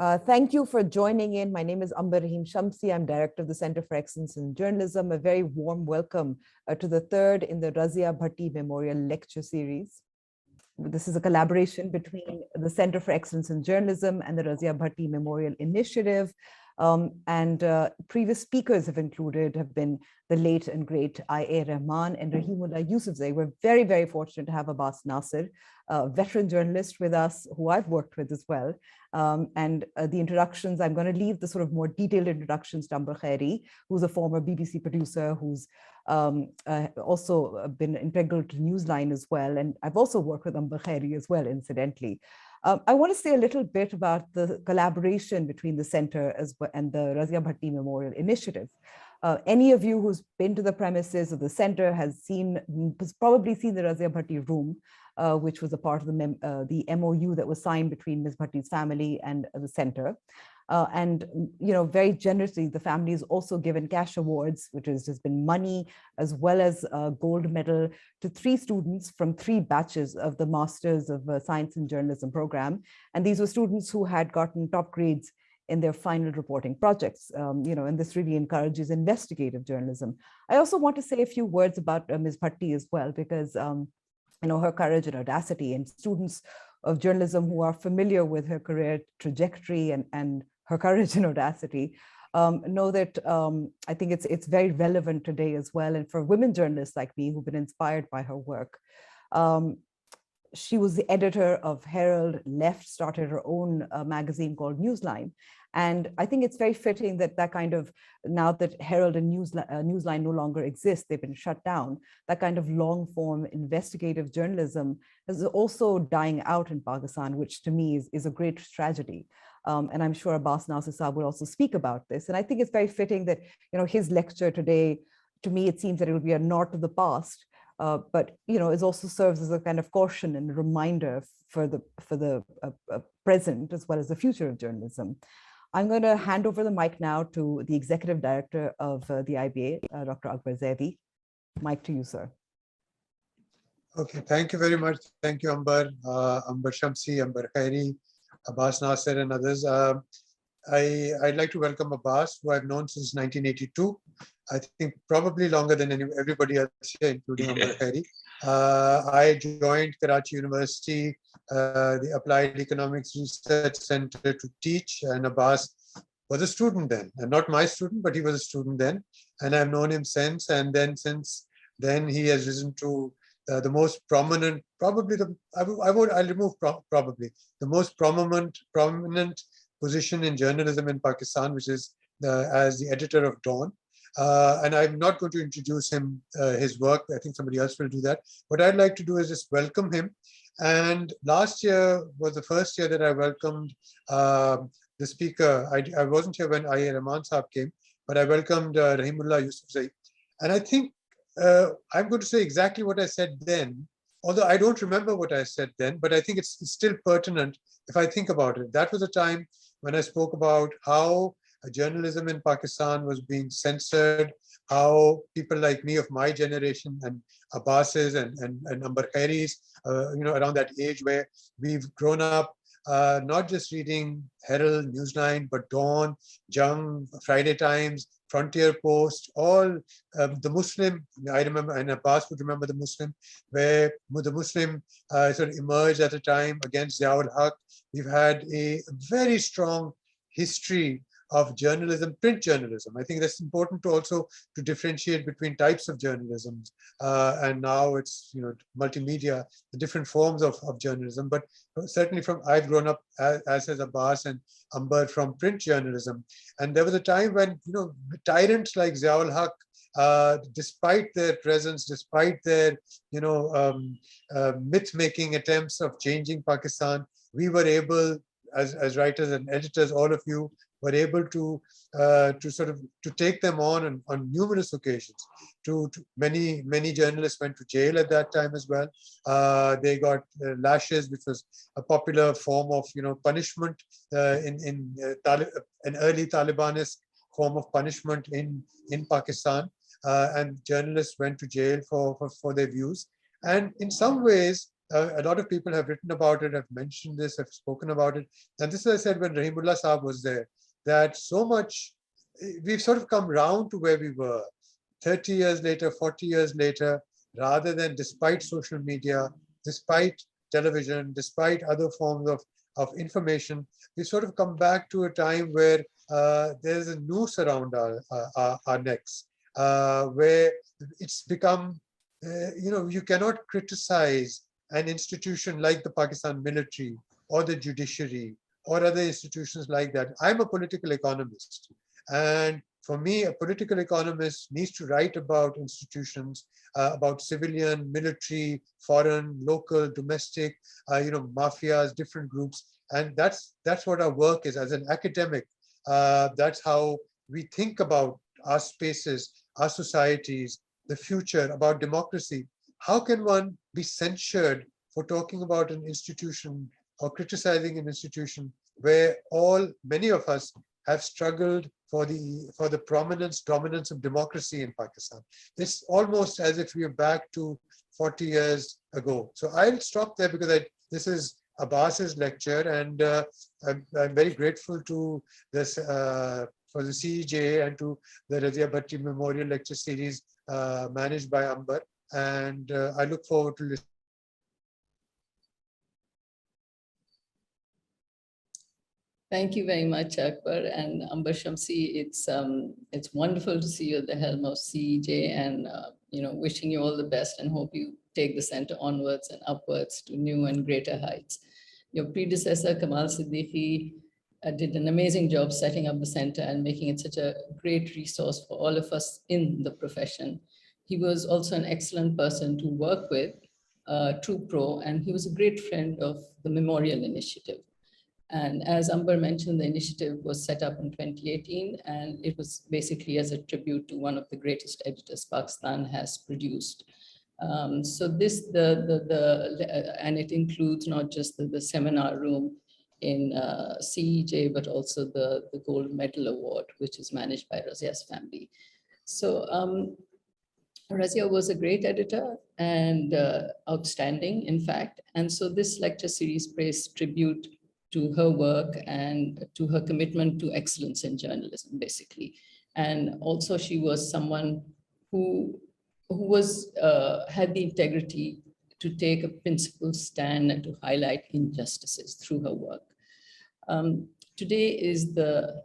Thank you for joining in. My name is Amber Shamsi. I'm Director of the Center for Excellence in Journalism. A very warm welcome to the third in the Razia Bhatti Memorial Lecture Series. This is a collaboration between the Center for Excellence in Journalism and the Razia Bhatti Memorial Initiative. Previous speakers have been the late and great I.A. Rahman and Rahimullah Yousafzai. We're very, very fortunate to have Abbas Nasir, a veteran journalist with us, who I've worked with as well. The introductions, I'm going to leave the sort of more detailed introductions to Amber Khairi, who's a former BBC producer, who's also been integral to Newsline as well. And I've also worked with Amber Khairi as well, incidentally. I want to say a little bit about the collaboration between the center and the Razia Bhatti Memorial Initiative. Any of you who's been to the premises of the center has probably seen the Razia Bhatti room, which was a part of the MOU that was signed between Ms. Bhatti's family and the center. Very generously, the family has also given cash awards, which has just been money, as well as a gold medal to 3 students from 3 batches of the Masters of Science and Journalism program. And these were students who had gotten top grades in their final reporting projects, and this really encourages investigative journalism. I also want to say a few words about Ms. Bhatti as well, because her courage and audacity, and students of journalism who are familiar with her career trajectory and her courage and audacity know that I think it's very relevant today as well. And for women journalists like me who've been inspired by her work. She was the editor of Herald, started her own magazine called Newsline. And I think it's very fitting that now that Herald and Newsline no longer exist, they've been shut down, that kind of long form investigative journalism is also dying out in Pakistan, which to me is a great tragedy. And I'm sure Abbas Nasir Saab will also speak about this. And I think it's very fitting that, his lecture today, to me, it seems that it will be a nod to the past, but it also serves as a kind of caution and reminder for the present as well as the future of journalism. I'm going to hand over the mic now to the Executive Director of the IBA, Dr. Akbar Zaidi. Mic to you, sir. Okay, thank you very much. Thank you, Amber, Amber Shamsi, Amber Khairi, Abbas Nasir, and others. I'd like to welcome Abbas, who I've known since 1982. I think probably longer than everybody else here, including Amber Khairi. I joined Karachi University, the Applied Economics Research Center, to teach, and Abbas was a student then, and not my student, but he was a student then, and I've known him since. And then since then, he has risen to the most prominent, probably I'll remove probably the most prominent position in journalism in Pakistan, which is as the editor of Dawn. And I'm not going to introduce him, his work. I think somebody else will do that. What I'd like to do is just welcome him. And last year was the first year that I welcomed the speaker. I wasn't here when I.A. Rahman Saab came, but I welcomed Rahimullah Yousafzai. And I think I'm going to say exactly what I said then, although I don't remember what I said then, but I think it's still pertinent if I think about it. That was a time when I spoke about how journalism in Pakistan was being censored, how people like me of my generation and Abbas's and Amber Khairi's, around that age where we've grown up not just reading Herald, Newsline, but Dawn, Jung, Friday Times, Frontier Post, all the Muslim. I remember, and Abbas would remember the Muslim, where the Muslim sort of emerged at a time against Ziaul Haq. We've had a very strong history of journalism, print journalism. I think that's important to also to differentiate between types of journalism. And now it's multimedia, the different forms of journalism. But certainly I've grown up, as has Abbas and Amber, from print journalism. And there was a time when tyrants like Ziaul Haq, despite their presence, despite their myth-making attempts of changing Pakistan, we were able, as writers and editors, all of you, were able to take them on numerous occasions. Many journalists went to jail at that time as well. They got lashes, which was a popular form of punishment in an early Talibanist form of punishment in Pakistan. And journalists went to jail for their views. And in some ways, a lot of people have written about it, have mentioned this, have spoken about it. And this, as I said, when Rahimullah Saab was there, that so much, we've sort of come round to where we were 30 years later, 40 years later, rather than despite social media, despite television, despite other forms of information, we sort of come back to a time where there's a noose around our necks, where it's become, you cannot criticize an institution like the Pakistan military or the judiciary or other institutions like that. I'm a political economist. And for me, a political economist needs to write about institutions, about civilian, military, foreign, local, domestic, mafias, different groups. And that's what our work is as an academic. That's how we think about our spaces, our societies, the future, about democracy. How can one be censured for talking about an institution or criticizing an institution where many of us have struggled for the dominance of democracy in Pakistan? It's almost as if we are back to 40 years ago. So I'll stop there because this is Abbas's lecture, and I'm very grateful to this for the CEJ and to the Razia Bhatti Memorial Lecture Series managed by Amber. And I look forward to listening. Thank you very much, Akbar and Amber Shamsi. It's wonderful to see you at the helm of CEJ, and wishing you all the best and hope you take the center onwards and upwards to new and greater heights. Your predecessor, Kamal Siddiqui, did an amazing job setting up the center and making it such a great resource for all of us in the profession. He was also an excellent person to work with, true pro, and he was a great friend of the Memorial Initiative. And as Amber mentioned, the initiative was set up in 2018, and it was basically as a tribute to one of the greatest editors Pakistan has produced. So this, and it includes not just the seminar room in CEJ, but also the Gold Medal Award, which is managed by Razia's family. So Razia was a great editor and outstanding, in fact. And so this lecture series pays tribute to her work and to her commitment to excellence in journalism, basically. And also she was someone who had the integrity to take a principled stand and to highlight injustices through her work. Today is the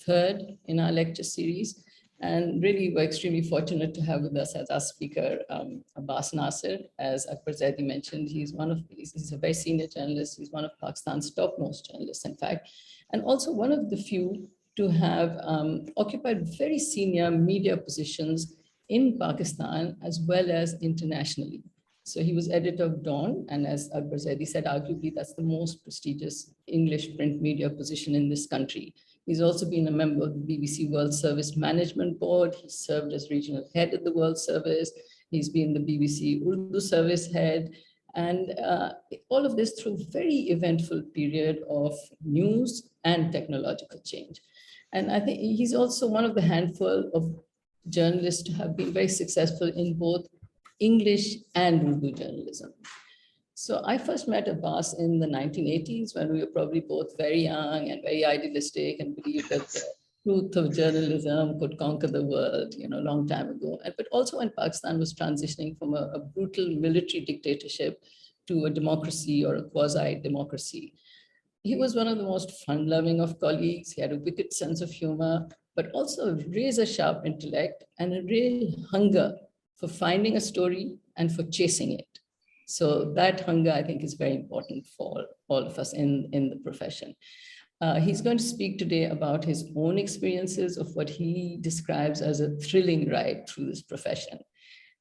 third in our lecture series, and really we're extremely fortunate to have with us as our speaker, Abbas Nasir. As Akbar Zaidi mentioned, he's a very senior journalist. He's one of Pakistan's topmost journalists, in fact, and also one of the few to have occupied very senior media positions in Pakistan as well as internationally. So he was editor of Dawn, and as Akbar Zaidi said, arguably that's the most prestigious English print media position in this country. He's also been a member of the BBC World Service Management Board. He served as regional head of the World Service. He's been the BBCUrdu service head. And all of this through a very eventful period of news and technological change. And I think he's also one of the handful of journalists to have been very successful in both English and Urdu journalism. So I first met Abbas in the 1980s when we were probably both very young and very idealistic and believed that the truth of journalism could conquer the world, a long time ago. But also when Pakistan was transitioning from a brutal military dictatorship to a democracy or a quasi-democracy. He was one of the most fun-loving of colleagues. He had a wicked sense of humor, but also a razor-sharp intellect and a real hunger for finding a story and for chasing it. So that hunger, I think, is very important for all of us in the profession. He's going to speak today about his own experiences of what he describes as a thrilling ride through this profession.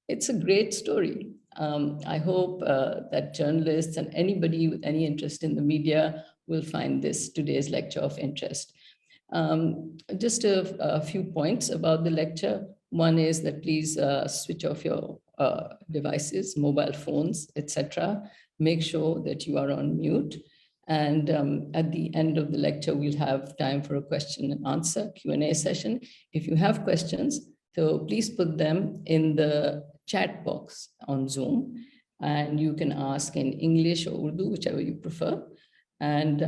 It's a great story. I hope that journalists and anybody with any interest in the media will find today's lecture of interest. Just a few points about the lecture. One is that please switch off your devices, mobile phones, etc. Make sure that you are on mute. And at the end of the lecture, we'll have time for a question and answer, Q&A session. If you have questions, so please put them in the chat box on Zoom. and you can ask in English or Urdu, whichever you prefer. And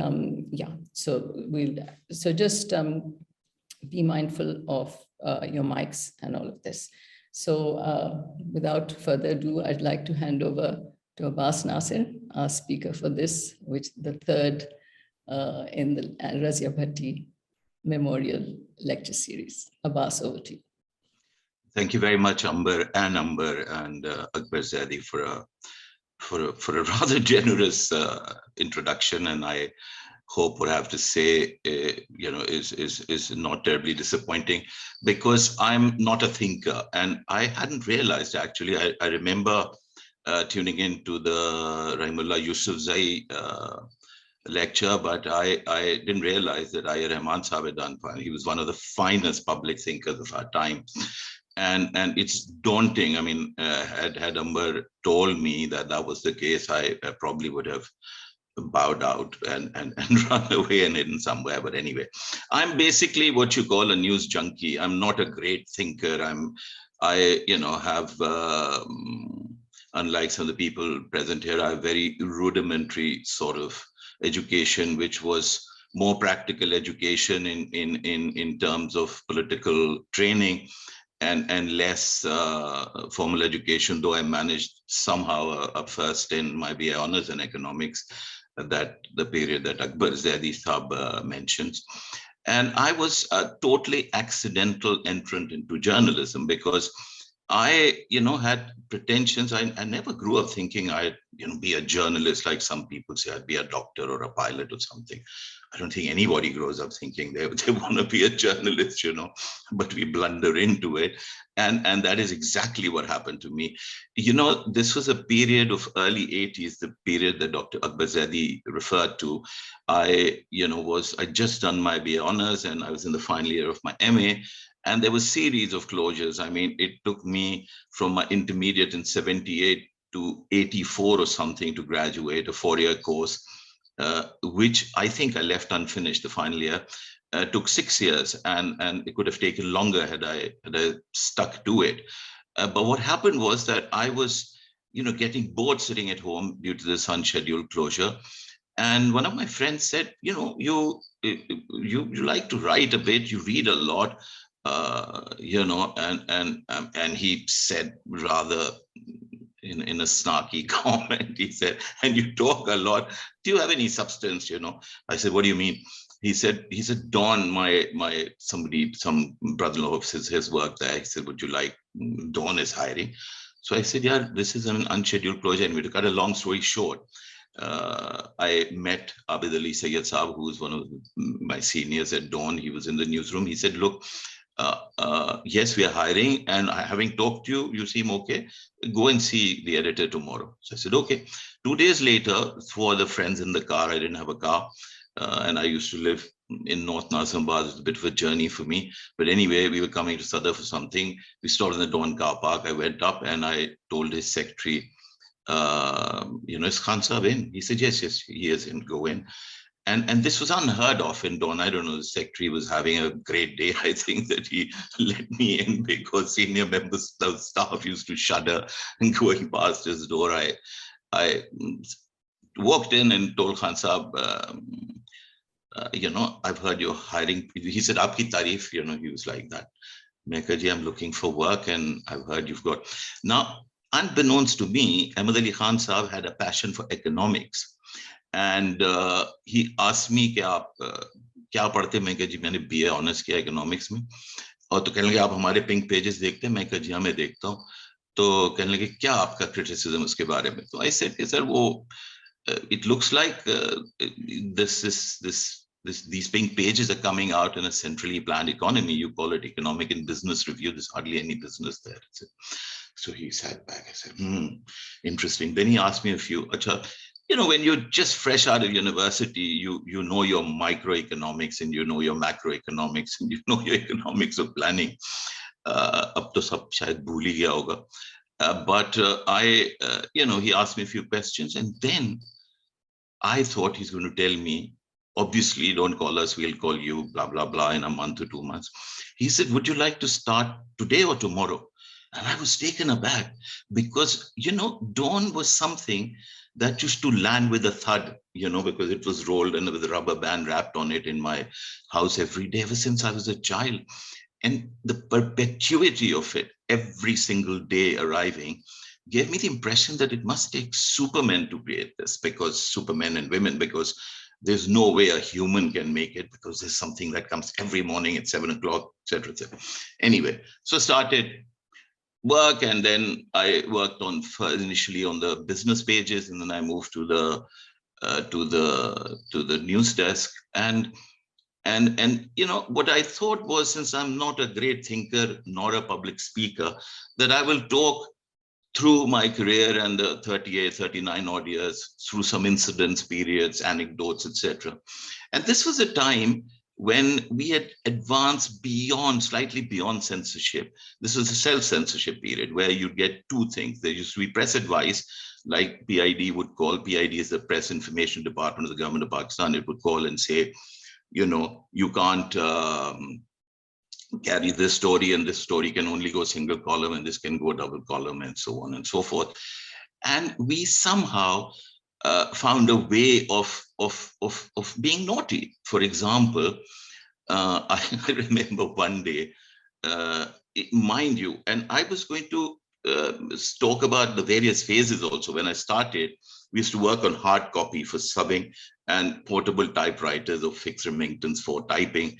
yeah, so just be mindful of your mics and all of this. So without further ado, I'd like to hand over to Abbas Nasir, our speaker for this, which the third in the Razia Bhatti Memorial Lecture Series. Abbas, over to you. Thank you very much, Amber and Akbar Zaidi for a rather generous introduction, and I hope what I have to say, is not terribly disappointing, because I'm not a thinker, and I hadn't realized actually. I remember tuning into the Rahimullah Yusufzai lecture, but I didn't realize that Ayar Rahman Sahib had done fine. He was one of the finest public thinkers of our time. And it's daunting. I mean, had Amber told me that was the case, I probably would have bowed out and run away and hidden somewhere. But anyway, I'm basically what you call a news junkie. I'm not a great thinker. I have, unlike some of the people present here, I have very rudimentary sort of education, which was more practical education in terms of political training, and less formal education, though I managed somehow up first in my BA honors in economics, that the period that Akbar Zaidi Sahab mentions. And I was a totally accidental entrant into journalism, because I, had pretensions. I never grew up thinking I'd, be a journalist like some people say I'd be a doctor or a pilot or something. I don't think anybody grows up thinking they want to be a journalist, but we blunder into it. And that is exactly what happened to me. This was a period of early 80s, the period that Dr. Akbar Zaidi referred to. I just done my BA honors, and I was in the final year of my MA. And there was a series of closures. I mean, it took me from my intermediate in 78 to 84 or something to graduate, a 4-year course, which I think I left unfinished the final year. Took 6 years, and it could have taken longer had I stuck to it. But what happened was that I was, getting bored sitting at home due to this unscheduled closure. And one of my friends said, you like to write a bit, you read a lot. And he said, rather in a snarky comment, he said, and you talk a lot. Do you have any substance? I said, what do you mean? He said, Dawn, some brother-in-law of his work there. He said, would you like, Dawn is hiring. So I said, yeah, this is an unscheduled project. And to cut a long story short, I met Abid Ali Sayyid Saab, who was one of my seniors at Dawn. He was in the newsroom. He said, look, yes, we are hiring, and having talked to you, you seem okay. Go and see the editor tomorrow. So I said, okay. 2 days later, for the friends in the car, I didn't have a car, and I used to live in North Nazambad. It was a bit of a journey for me. But anyway, we were coming to Sadar for something. We stopped in the Dawn car park. I went up and I told his secretary, is Khan Saab in? He said, yes, he is in, go in. And this was unheard of in Dawn. I don't know, the secretary was having a great day. I think that he let me in because senior members of staff used to shudder and going past his door. I walked in and told Khan Saab, I've heard you're hiring. He said, Aapki tareef, he was like that. Mekaji, I'm looking for work and I've heard you've got. Now, unbeknownst to me, Ahmad Ali Khan Saab had a passion for economics. And he asked me, क्या पढ़ते? मैं कहा जी मैंने BA honours किया economics में. और तो कहने लगे आप हमारे पिंक पेजेस देखते हैं? मैं कहा जी हाँ मैं देखता हूँ. तो कहने लगे क्या आपका क्रिटिसिज्म उसके बारे में? तो I said sir वो it looks like these pink pages are coming out in a centrally planned economy. You call it economic and business review. There's hardly any business there. So he sat back. I said, interesting. Then he asked me a few. Achha, when you're just fresh out of university, you know your microeconomics and you know your macroeconomics and you know your economics of planning. Ab to sab shayad bhool hi gaya hoga. But he asked me a few questions, and then I thought he's going to tell me, obviously, don't call us, we'll call you, blah, blah, blah, in a month or 2 months. He said, would you like to start today or tomorrow? And I was taken aback because, dawn was something that used to land with a thud, because it was rolled and with a rubber band wrapped on it in my house every day ever since I was a child. And the perpetuity of it every single day arriving gave me the impression that it must take supermen to create this, because supermen and women, because there's no way a human can make it, because there's something that comes every morning at 7 o'clock, etc., etc. Anyway, so started work, and then I worked on initially on the business pages, and then I moved to the news desk. And what I thought was, since I'm not a great thinker nor a public speaker, that I will talk through my career and the 38, 39 odd years, through some incidents, periods, anecdotes, etc. And this was a time when we had advanced slightly beyond censorship. This was a self-censorship period where you get two things. There used to be press advice, like PID would call. PID is the Press Information Department of the government of Pakistan. It would call and say, you can't carry this story, and this story can only go single column, and this can go double column, and so on and so forth. And we somehow found a way of being naughty. For example, I remember one day, mind you, and I was going to talk about the various phases also. When I started, we used to work on hard copy for subbing and portable typewriters or fixed Remingtons for typing.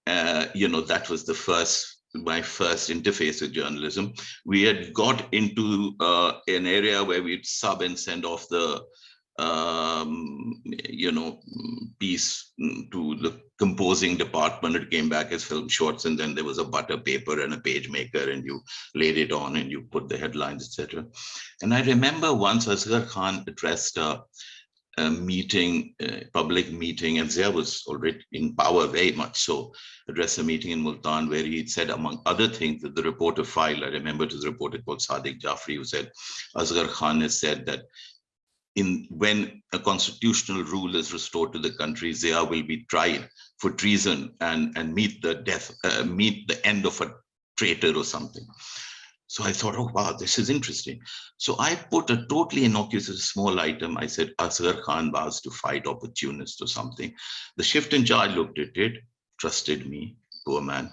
That was my first interface with journalism. We had got into an area where we'd sub and send off the piece to the composing department. It came back as film shorts, and then there was a butter paper and a page maker, and you laid it on and you put the headlines, etc. And I remember once Asghar Khan addressed a public meeting, and Zia was already in power, very much so, addressed a meeting in Multan where he said, among other things, that the reporter filed. I remember it was a reporter called Sadiq Jafri who said, Asghar Khan has said that when a constitutional rule is restored to the country, Zia will be tried for treason and meet the end of a traitor or something. So I thought, oh, wow, this is interesting. So I put a totally innocuous small item. I said, Asghar Khan vows to fight opportunists or something. The shift in charge looked at it, trusted me, poor man,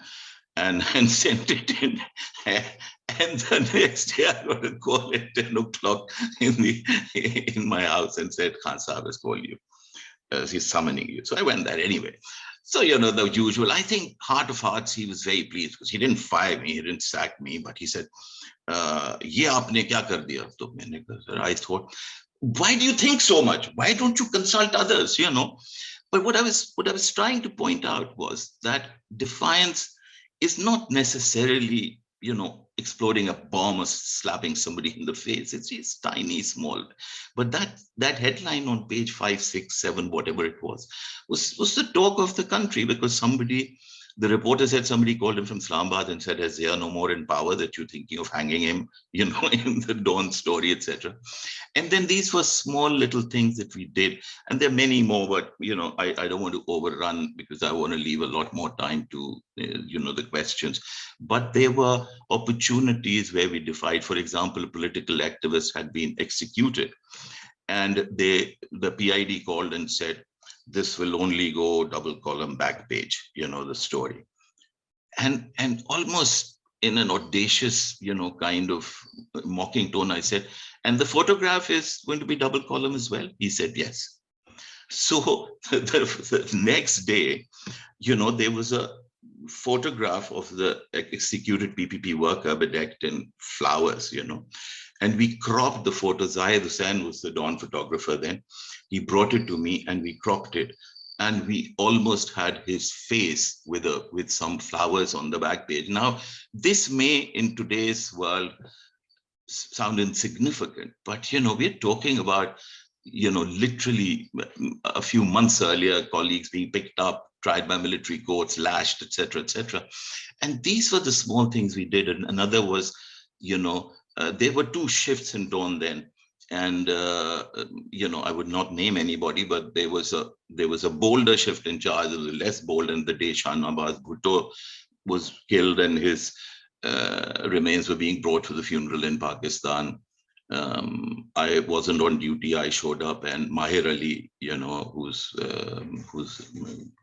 and sent it in. And the next day I got a call at 10 o'clock in my house and said, Khan Sahab has called you. He's summoning you. So I went there anyway. So, the usual. I think heart of hearts, he was very pleased because he didn't fire me, he didn't sack me, but he said, ye aapne kya kar diya? I thought, why do you think so much? Why don't you consult others, But what I was trying to point out was that defiance is not necessarily, exploding a bomb or slapping somebody in the face. It's tiny, small. But that headline on page 5, 6, 7, whatever it was the talk of the country, because the reporter said somebody called him from Islamabad and said, is there no more in power that you're thinking of hanging him, in the Dawn story, etc. And then these were small little things that we did. And there are many more, but, I don't want to overrun because I want to leave a lot more time to, the questions. But there were opportunities where we defied. For example, a political activist had been executed, and the PID called and said, this will only go double column back page, the story. And almost in an audacious, kind of mocking tone, I said, and the photograph is going to be double column as well? He said, yes. So the next day, there was a photograph of the executed PPP worker bedecked in flowers, and we cropped the photo. Zahid Hussain was the Dawn photographer then. He brought it to me and we cropped it. And we almost had his face with some flowers on the back page. Now, this may in today's world sound insignificant, but we're talking about, literally a few months earlier, colleagues being picked up, tried by military courts, lashed, etc., etc. And these were the small things we did. And another was, there were 2 shifts in Dawn then. And, I would not name anybody, but there was a bolder shift in charge, there was a less bold, and the day Shahnawaz Bhutto was killed and his remains were being brought to the funeral in Pakistan. I wasn't on duty. I showed up, and Mahir Ali,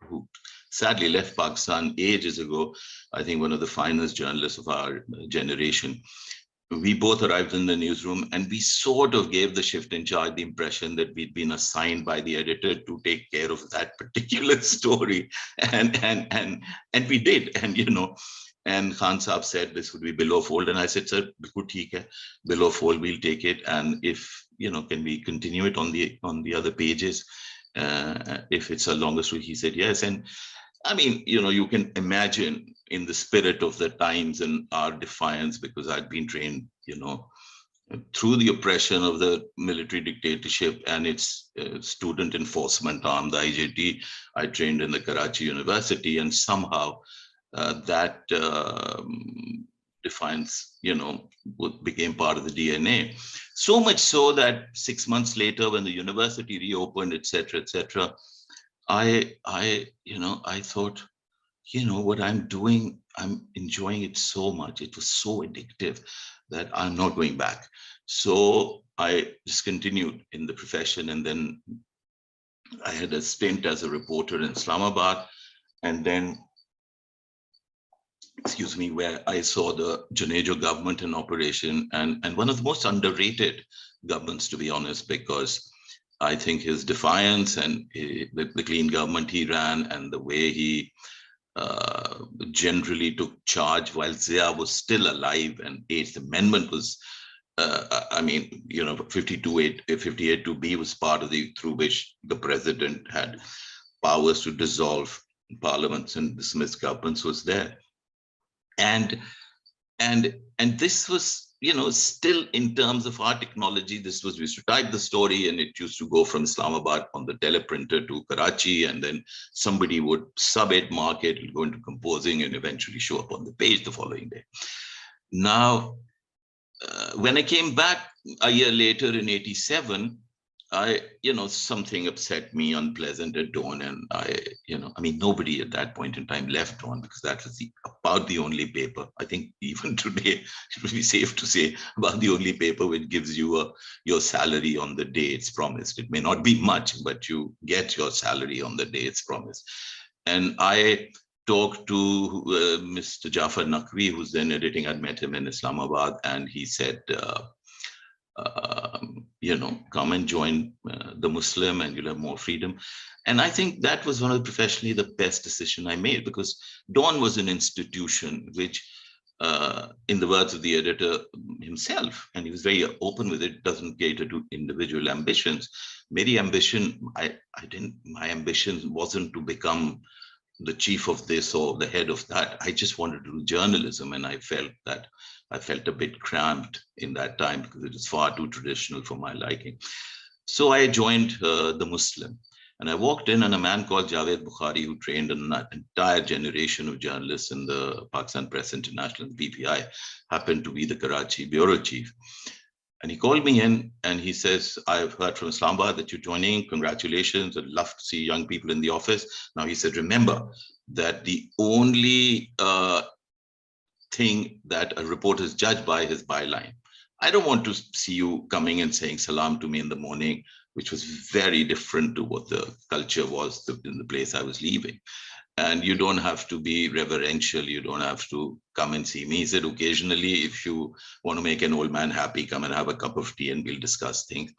who sadly left Pakistan ages ago, I think one of the finest journalists of our generation. We both arrived in the newsroom, and we sort of gave the shift in charge the impression that we'd been assigned by the editor to take care of that particular story, and we did, and Khan Saab said this would be below fold, and I said, sir, below fold, we'll take it, and if can we continue it on the other pages, if it's a longer story? He said yes. And I mean, you can imagine in the spirit of the times and our defiance, because I'd been trained, through the oppression of the military dictatorship and its student enforcement arm, the IJT. I trained in the Karachi University, and somehow that defiance, became part of the DNA. So much so that 6 months later, when the university reopened, etc., I thought, what I'm doing, I'm enjoying it so much. It was so addictive that I'm not going back. So I just continued in the profession. And then I had a stint as a reporter in Islamabad. And then, where I saw the Junejo government in operation, and one of the most underrated governments, to be honest, because I think his defiance and the clean government he ran, and the way he generally took charge while Zia was still alive, and 8th Amendment was, 58(2)(b) was part of through which the president had powers to dissolve parliaments and dismiss governments, was there. And this was, still in terms of our technology, we used to type the story, and it used to go from Islamabad on the teleprinter to Karachi, and then somebody would sub it, mark it, go into composing, and eventually show up on the page the following day. Now, when I came back a year later in '87, something upset me, unpleasant at Dawn, and nobody at that point in time left Dawn, because that was about the only paper. I think even today, it would be safe to say, about the only paper which gives you your salary on the day it's promised. It may not be much, but you get your salary on the day it's promised. And I talked to Mr. Jafar Naqvi, who's then editing. I'd met him in Islamabad, and he said, come and join the Muslim, and you'll have more freedom. And I think that was one of professionally the best decision I made, because Dawn was an institution which, in the words of the editor himself, and he was very open with it, doesn't cater to individual ambitions. My ambition wasn't to become the chief of this or the head of that. I just wanted to do journalism, and I felt a bit cramped in that time, because it was far too traditional for my liking. So I joined the Muslim, and I walked in, and a man called Javed Bukhari, who trained an entire generation of journalists in the Pakistan Press International, PPI, happened to be the Karachi bureau chief. And he called me in, and he says, I've heard from Islamabad that you're joining. Congratulations. I'd love to see young people in the office. Now, he said, remember that the only thing that a reporter is judged by is byline. I don't want to see you coming and saying salam to me in the morning, which was very different to what the culture was in the place I was leaving. And you don't have to be reverential. You don't have to come and see me. He said, occasionally, if you want to make an old man happy, come and have a cup of tea and we'll discuss things.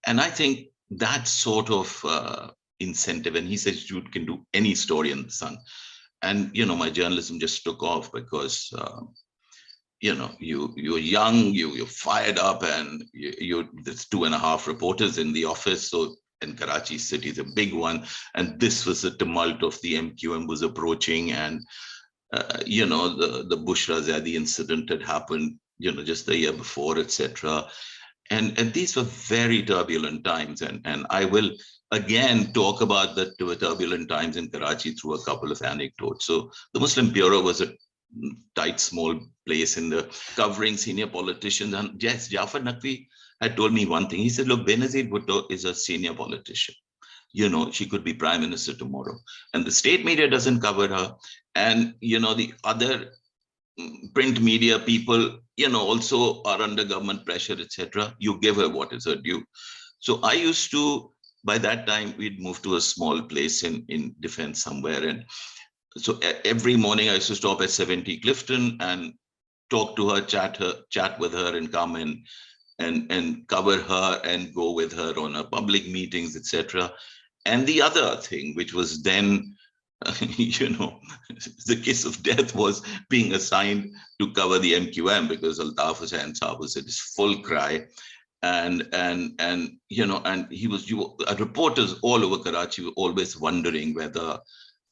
And I think that sort of incentive, and he says, you can do any story in the Sun. And, my journalism just took off, because, you're young, you're fired up, and there's 2.5 reporters in the office. So, and Karachi city is a big one. And this was the tumult of the MQM was approaching. And, the Bushra Zadi incident had happened, just the year before, etc. And these were very turbulent times. And I will again talk about the turbulent times in Karachi through a couple of anecdotes. So the Muslim Bureau was a tight, small place in the covering senior politicians. And yes, Jafar Naqvi had told me one thing. He said, look, Benazir Bhutto is a senior politician. She could be prime minister tomorrow. And the state media doesn't cover her. And, the other print media people, also are under government pressure, etc. You give her what is her due. So I used to, by that time, we'd moved to a small place in defense somewhere. And so every morning I used to stop at 70 Clifton and talk to her, chat with her, and come in and cover her and go with her on her public meetings, etc. And the other thing, which was then, the kiss of death, was being assigned to cover the MQM, because Altaf Hussain Saab was at his full cry. And he was, reporters all over Karachi were always wondering whether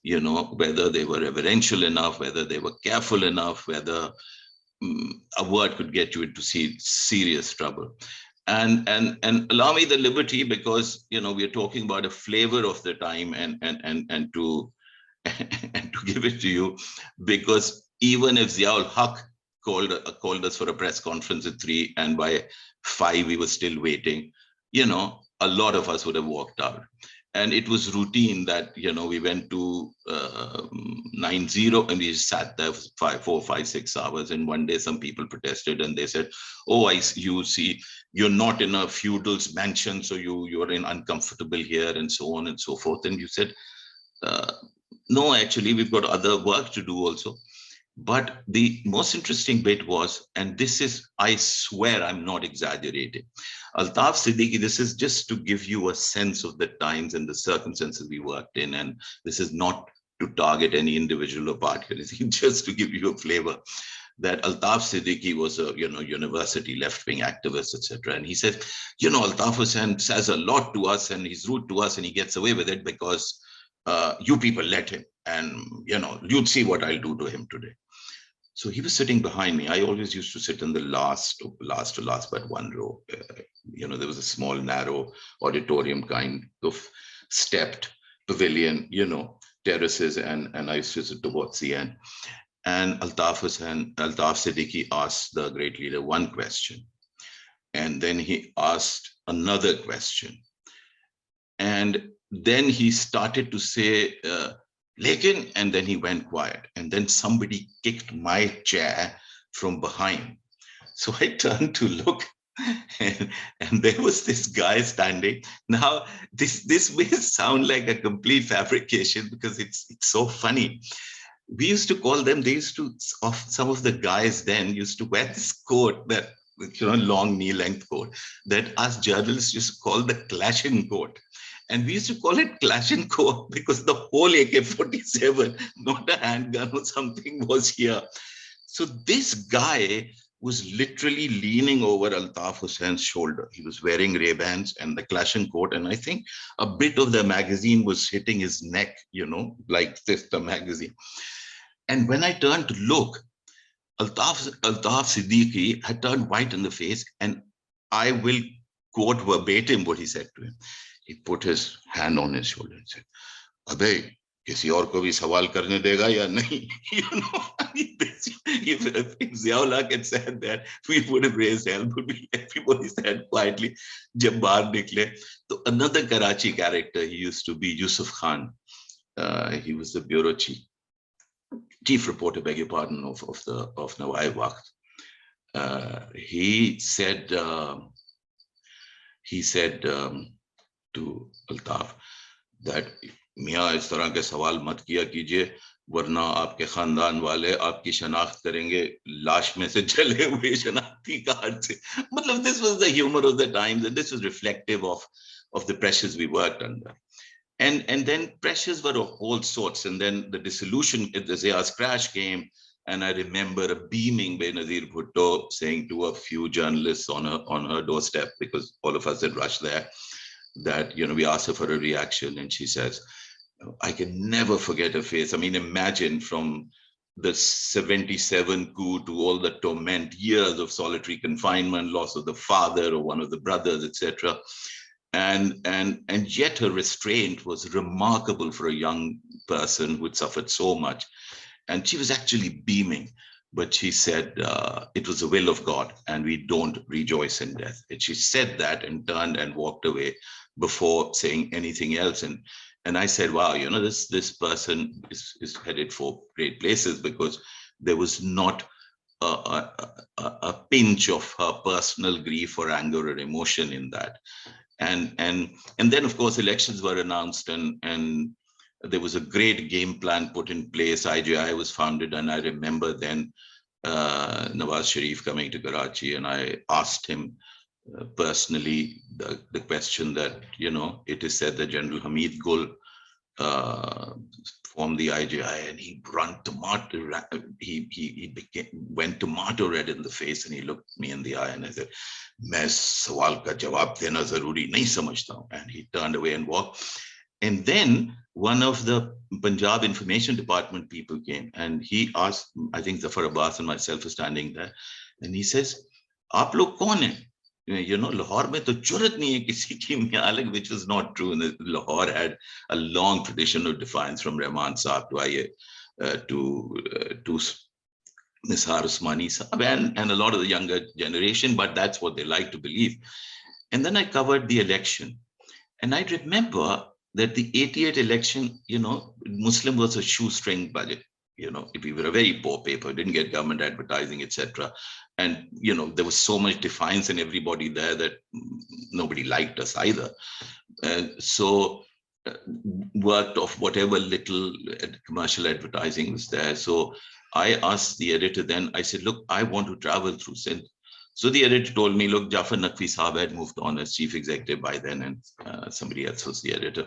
they were reverential enough, whether they were careful enough, whether a word could get you into serious trouble. And allow me the liberty, because we are talking about a flavor of the time, and to and to give it to you, because even if Ziaul Haq called us for a press conference at 3, and by 5 we were still waiting, a lot of us would have walked out. And it was routine that, we went to 90 and we sat there for 4, 5, 6 hours. And one day some people protested and they said, oh, you see, you're not in a feudal's mansion, so you're uncomfortable here, and so on and so forth. And you said, no, actually, we've got other work to do also. But the most interesting bit was, and this is, I swear I'm not exaggerating, Altaf Siddiqui, this is just to give you a sense of the times and the circumstances we worked in. And this is not to target any individual or party, just to give you a flavor, that Altaf Siddiqui was a university left-wing activist, etc. And he said, Altaf Hussain says a lot to us, and he's rude to us, and he gets away with it because you people let him, and you'd see what I'll do to him today. So he was sitting behind me. I always used to sit in the last to last but one row. There was a small, narrow auditorium kind of stepped pavilion, terraces, and I used to sit towards the end. And Altaf Siddiqui asked the great leader one question, and then he asked another question, and then he started to say, Lekin, and then he went quiet. And then somebody kicked my chair from behind. So I turned to look, and there was this guy standing. Now, this may sound like a complete fabrication because it's so funny. We used to call them, some of the guys then used to wear this coat that, long knee-length coat that us journalists used to call the clashing coat. And we used to call it Kalashnikov because the whole AK-47, not a handgun or something, was here. So this guy was literally leaning over Altaf Hussein's shoulder. He was wearing Ray-Bans and the Kalashnikov, and I think a bit of the magazine was hitting his neck, like this, the magazine. And when I turned to look, Altaf Siddiqui had turned white in the face, and I will quote verbatim what he said to him. He put his hand on his shoulder and said, Abhay, kisi aur ko bhi sawal karne dega ya nahi? If Ziaul Haq had said that, we would have raised hell, but everybody said quietly, jab bahar nikle. So another Karachi character, he used to be Yusuf Khan. He was the bureau chief reporter, beg your pardon, of Nawai Waqt. He said to Altaf that मियाँ इस तरह के सवाल मत किया कीजिए वरना आपके खानदान वाले आपकी शनाख्त करेंगे लाश में से जले हुए शनाख्ती कार्ड से. मतलब this was the humor of the times, and this was reflective of the pressures we worked under. And then pressures were of all sorts. And then the dissolution, the Zia's crash came, and I remember a beaming Benazir Bhutto saying to a few journalists on her doorstep, because all of us had rushed there, that, we asked her for a reaction, and she says, I can never forget her face. I mean, imagine from the 77 coup to all the torment, years of solitary confinement, loss of the father or one of the brothers, etc. And yet her restraint was remarkable for a young person who had suffered so much. And she was actually beaming. But she said, it was the will of God, and we don't rejoice in death. And she said that and turned and walked away before saying anything else. And I said, wow, this person is headed for great places, because there was not a pinch of her personal grief or anger or emotion in that. And then, of course, elections were announced, and there was a great game plan put in place. IJI was founded, and I remember then Nawaz Sharif coming to Karachi, and I asked him personally the question that, it is said that General Hamid Gul formed the IJI, and he went tomato red in the face, and he looked me in the eye and I said, "Main sawal ka jawab dena zaruri nahi samajhta hu," and he turned away and walked. And then one of the Punjab Information Department people came, and he asked, I think Zafar Abbas and myself were standing there, and he says, "Aap log kaun hai?" Lahore mein to jurat nahi hai kisi ki miyalik, which was not true. And Lahore had a long tradition of defiance from Rahman Saab to Nisar Usmani Saab and a lot of the younger generation, but that's what they like to believe. And then I covered the election. And I remember that the 88 election, Muslim was a shoestring budget. We were a very poor paper, didn't get government advertising, etc. And, there was so much defiance in everybody there that nobody liked us either. So worked off whatever little commercial advertising was there. So I asked the editor then, I said, "Look, I want to travel through Sindh." So the editor told me, "Look, Jafar Naqvi Saab had moved on as chief executive by then, and somebody else was the editor,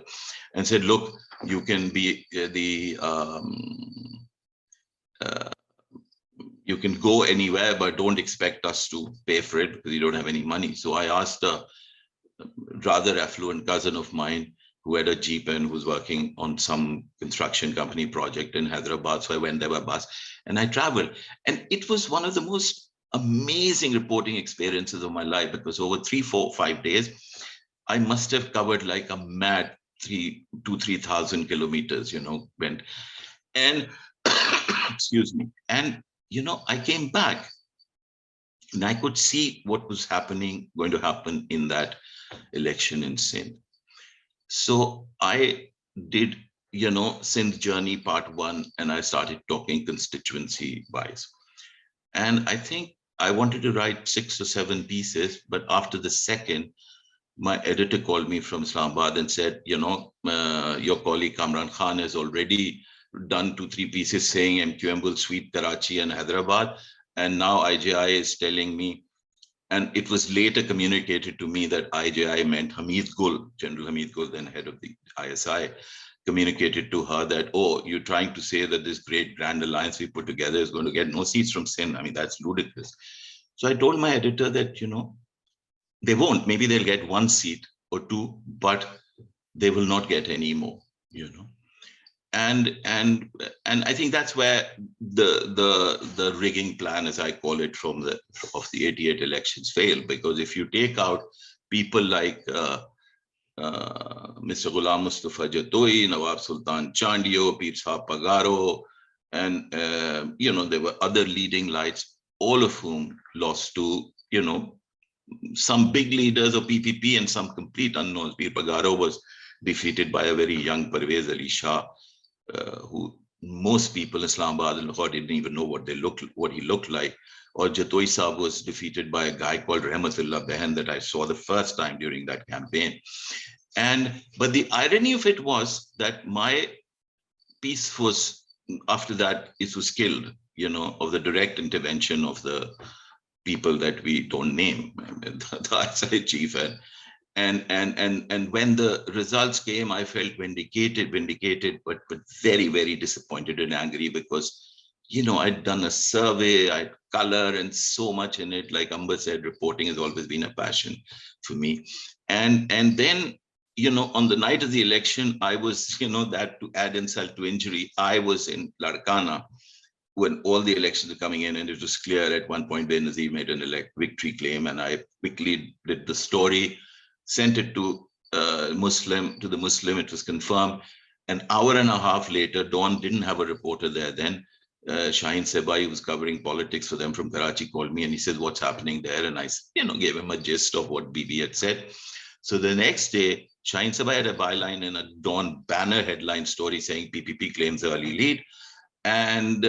and said, 'Look, you can be you can go anywhere, but don't expect us to pay for it because you don't have any money.'" So I asked a rather affluent cousin of mine who had a Jeep and was working on some construction company project in Hyderabad. So I went there by bus and I traveled. And it was one of the most amazing reporting experiences of my life, because over 3, 4, 5 days, I must have covered like a mad 3,000 kilometers, went. And excuse me. And, I came back and I could see what was going to happen in that election in Sindh. So I did, Sindh Journey Part 1, and I started talking constituency wise. And I think I wanted to write 6 or 7 pieces, but after the second, my editor called me from Islamabad and said, your colleague Kamran Khan has already done 2, 3 pieces saying MQM will sweep Karachi and Hyderabad. And now IJI is telling me, and it was later communicated to me that IJI meant Hamid Gul, General Hamid Gul, then head of the ISI, communicated to her that, "Oh, you're trying to say that this great grand alliance we put together is going to get no seats from Sindh. I mean, that's ludicrous." So I told my editor that, they won't. Maybe they'll get 1 seat or 2, but they will not get any more, And I think that's where the rigging plan, as I call it, of the 88 elections failed. Because if you take out people like Mr. Ghulam Mustafa Jatoi, Nawab Sultan Chandio, Pir Sahab Pagaro, and there were other leading lights, all of whom lost to some big leaders of PPP and some complete unknowns. Pir Pagaro was defeated by a very young Parvez Ali Shah, who most people in Islamabad and Lahore didn't even know what he looked like. Or Jatoi Saab was defeated by a guy called Rahmatullah Behan that I saw the first time during that campaign. But the irony of it was that my piece was, after that, it was killed, of the direct intervention of the people that we don't name, the ISI chief. And when the results came, I felt vindicated, but very, very disappointed and angry, because, I'd done a survey, I'd color and so much in it. Like Amber said, reporting has always been a passion for me. And then, on the night of the election, I was, that to add insult to injury, I was in Larkana when all the elections are coming in, and it was clear at one point Benazir made an victory claim, and I quickly did the story, sent it to the Muslim. It was confirmed. An hour and a half later, Dawn didn't have a reporter there then. Shaheen Sebai, who was covering politics for them from Karachi, called me and he said, "What's happening there?" And I, gave him a gist of what BB had said. So the next day, Shaheen Sebai had a byline and a Dawn banner headline story saying PPP claims early lead. And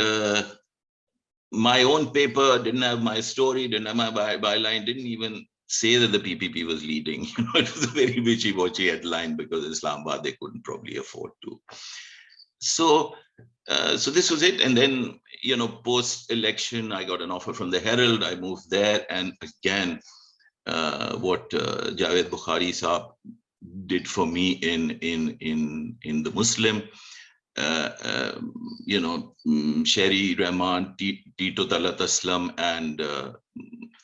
my own paper didn't have my story, didn't have my byline, didn't even say that the PPP was leading. It was a very wishy-washy headline because Islamabad, they couldn't probably afford to. So this was it. And then, post-election, I got an offer from the Herald. I moved there. And again, what Javed Bukhari Saab did for me in the Muslim, Sherry Rahman, Tito Talat Aslam,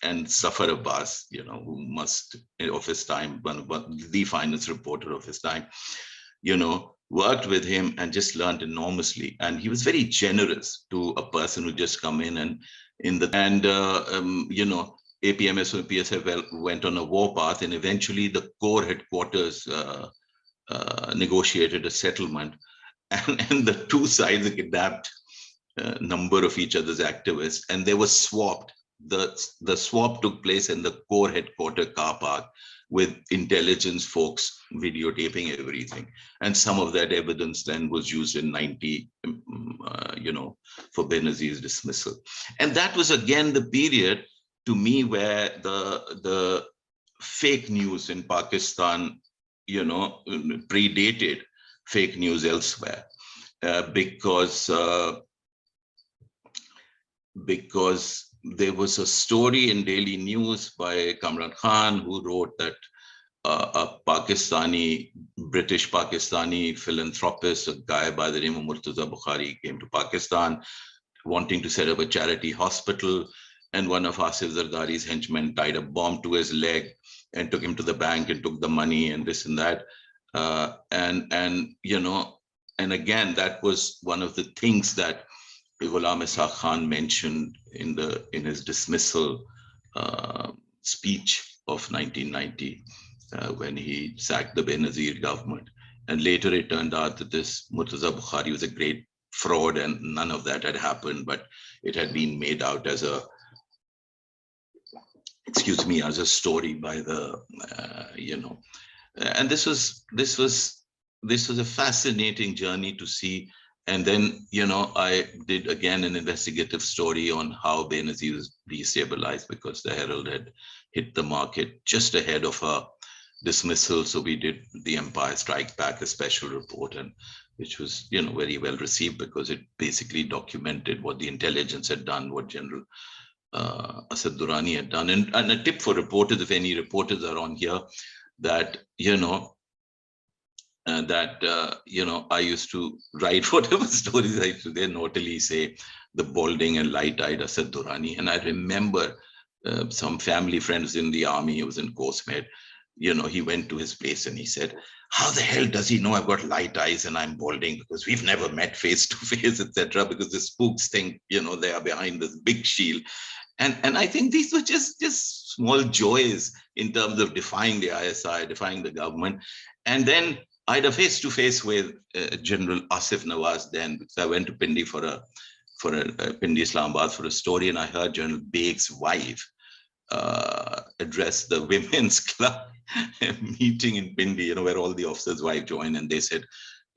and Zafar Abbas, who must, of his time, one the finest reporter of his time, worked with him and just learned enormously. And he was very generous to a person who just come in and APMS and PSF went on a war path, and eventually the core headquarters negotiated a settlement, and the two sides kidnapped a number of each other's activists, and they were swapped. The swap took place in the core headquarter car park with intelligence folks videotaping everything. And some of that evidence then was used in 90, for Benazir's dismissal. And that was again the period to me where the fake news in Pakistan, predated fake news elsewhere, because there was a story in Daily News by Kamran Khan, who wrote that a British Pakistani philanthropist, a guy by the name of Murtaza Bukhari, came to Pakistan wanting to set up a charity hospital. And one of Asif Zardari's henchmen tied a bomb to his leg and took him to the bank and took the money and this and that. And again, that was one of the things that Ghulam Ishaq Khan mentioned in his dismissal speech of 1990 when he sacked the Benazir government. And later it turned out that this Murtaza Bukhari was a great fraud and none of that had happened, but it had been made out as a story by the, and this was a fascinating journey to see. And then, I did again an investigative story on how Benazir was destabilized because the Herald had hit the market just ahead of her dismissal. So we did the Empire Strike Back, a special report, and which was, very well received because it basically documented what the intelligence had done, what General Asad Durrani had done. And a tip for reporters, if any reporters are on here, that, I used to write whatever stories I used to then naughtily say, the balding and light-eyed Asad Durrani. And I remember some family friends in the army, he was in Coast Med, he went to his place and he said, how the hell does he know I've got light eyes and I'm balding? Because we've never met face to face, etc. Because the spooks think, they are behind this big shield. And I think these were just small joys in terms of defying the ISI, defying the government. And then I had a face-to-face with General Asif Nawaz then, because I went to Pindi for a Pindi Islamabad for a story, and I heard General Beg's wife address the women's club meeting in Pindi, where all the officers' wives joined, and they said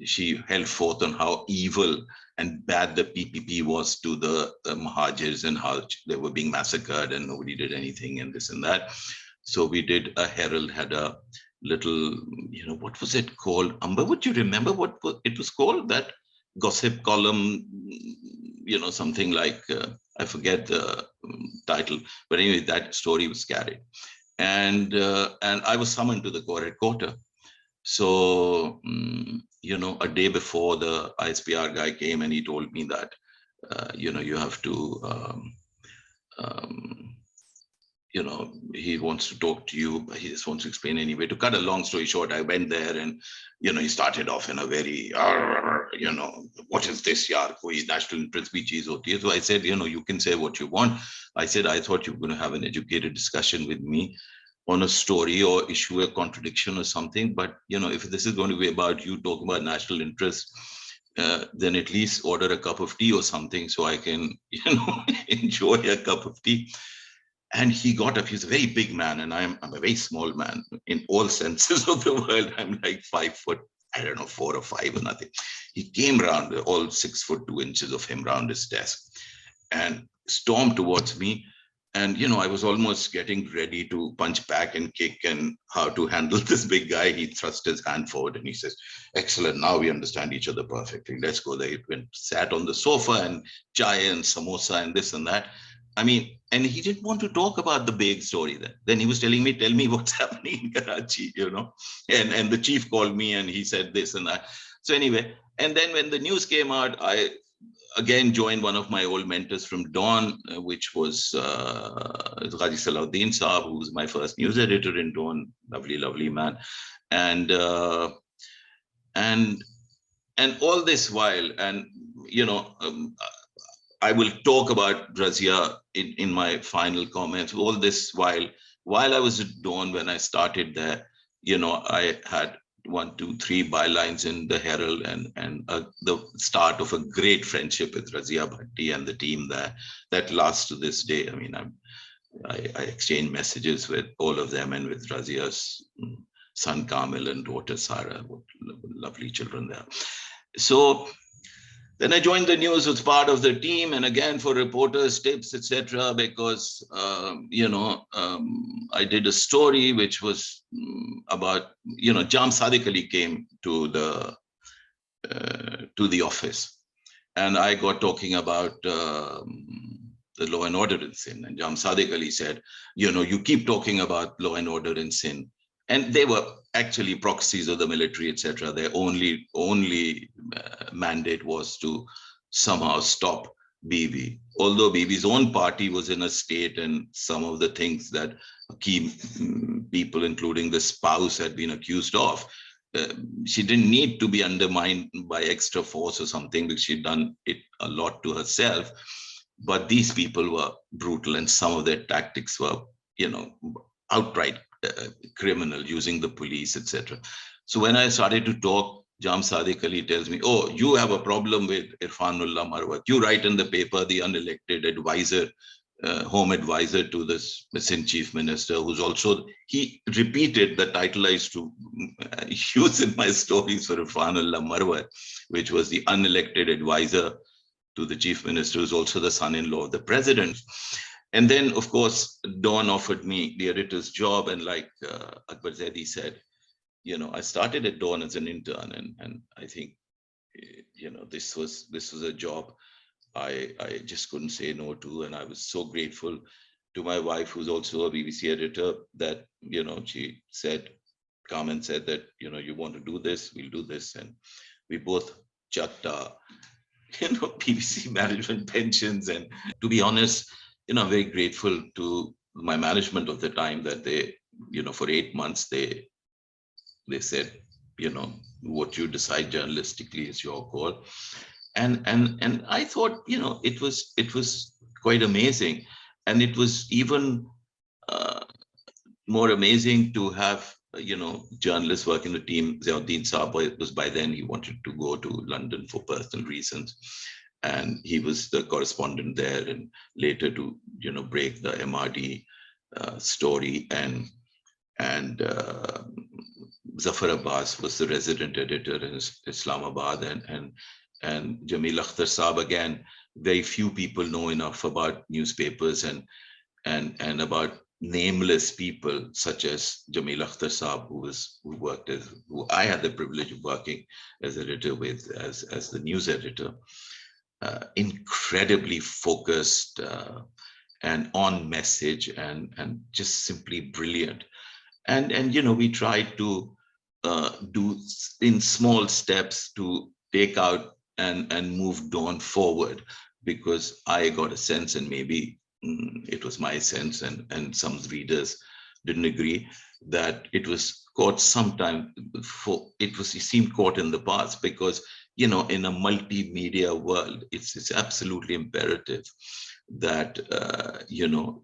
she held forth on how evil and bad the PPP was to the Muhajirs and how they were being massacred and nobody did anything and this and that. So we did a Herald had a little, what was it called? Amber, would you remember what it was called? That gossip column, something like, I forget the title, but anyway, that story was carried. And I was summoned to the core headquarters. So, a day before, the ISPR guy came and he told me that, you have to, he wants to talk to you, but he just wants to explain anyway. To cut a long story short, I went there and, he started off in a very, what is this, yaar, koi national interest bhi cheez hoti hai. So I said, you can say what you want. I said, I thought you were going to have an educated discussion with me on a story or issue a contradiction or something. But, if this is going to be about you talking about national interest, then at least order a cup of tea or something so I can, enjoy a cup of tea. And he got up. He's a very big man, and I'm a very small man in all senses of the word. I'm like 5 foot, 4 or 5 or nothing. He came round, all 6 foot 2 inches of him round his desk. and stormed towards me. And, I was almost getting ready to punch back and kick and how to handle this big guy. He thrust his hand forward and he says, excellent, now we understand each other perfectly. Let's go there. He went, sat on the sofa and chai and samosa and this and that. I mean, and he didn't want to talk about the big story then. Then he was telling me, tell me what's happening in Karachi, And the chief called me and he said this and that. So anyway, and then when the news came out, I again joined one of my old mentors from Dawn, which was Ghazi Salahuddin Saab, who was my first news editor in Dawn. Lovely, lovely man. And all this while, and I will talk about Razia in my final comments. All this while I was at Dawn, when I started there, I had 1, 2, 3 bylines in the Herald, and the start of a great friendship with Razia Bhatti and the team there that lasts to this day. I mean, I exchange messages with all of them and with Razia's son Kamil and daughter Sarah. What lovely children there. So then I joined the news as part of the team, and again for reporters, tips, etc. Because I did a story which was about Jam Sadiq Ali came to the office, and I got talking about the law and order in Sindh, and Jam Sadiq Ali said, you keep talking about law and order in Sindh. And they were actually proxies of the military, etc. Their only mandate was to somehow stop Bibi. Although Bibi's own party was in a state, and some of the things that key people, including the spouse, had been accused of, she didn't need to be undermined by extra force or something, because she'd done it a lot to herself. But these people were brutal, and some of their tactics were, outright criminal, using the police, etc. So when I started to talk, Jam Sadiq Ali tells me, oh, you have a problem with Irfanullah Marwat. You write in the paper, the unelected advisor, home advisor to the Sindh chief minister, who's also, he repeated the title I used to use in my stories for Irfanullah Marwat, which was the unelected advisor to the chief minister, who's also the son-in-law of the president. And then, of course, Dawn offered me the editor's job. And like Akbar Zaidi said, I started at Dawn as an intern. And I think, this was a job I just couldn't say no to. And I was so grateful to my wife, who's also a BBC editor, that, she said, Carmen said that, you want to do this, we'll do this. And we both chucked our, BBC management pensions. And to be honest, I'm very grateful to my management of the time that they, for 8 months, they said, what you decide journalistically is your call. And I thought, it was quite amazing. And it was even more amazing to have, journalists work in the team. Ziauddin Saab, it was by then he wanted to go to London for personal reasons. And he was the correspondent there, and later to, break the MRD story. And Zafar Abbas was the resident editor in Islamabad, and Jamil Akhtar Saab, again, very few people know enough about newspapers and about nameless people such as Jamil Akhtar Saab, who I had the privilege of working as editor with, as the news editor. Incredibly focused and on message, and just simply brilliant. And we tried to do in small steps to take out and move Dawn forward, because I got a sense, and maybe it was my sense, and some readers didn't agree, that it was caught sometime it seemed caught in the past, because in a multimedia world, it's absolutely imperative that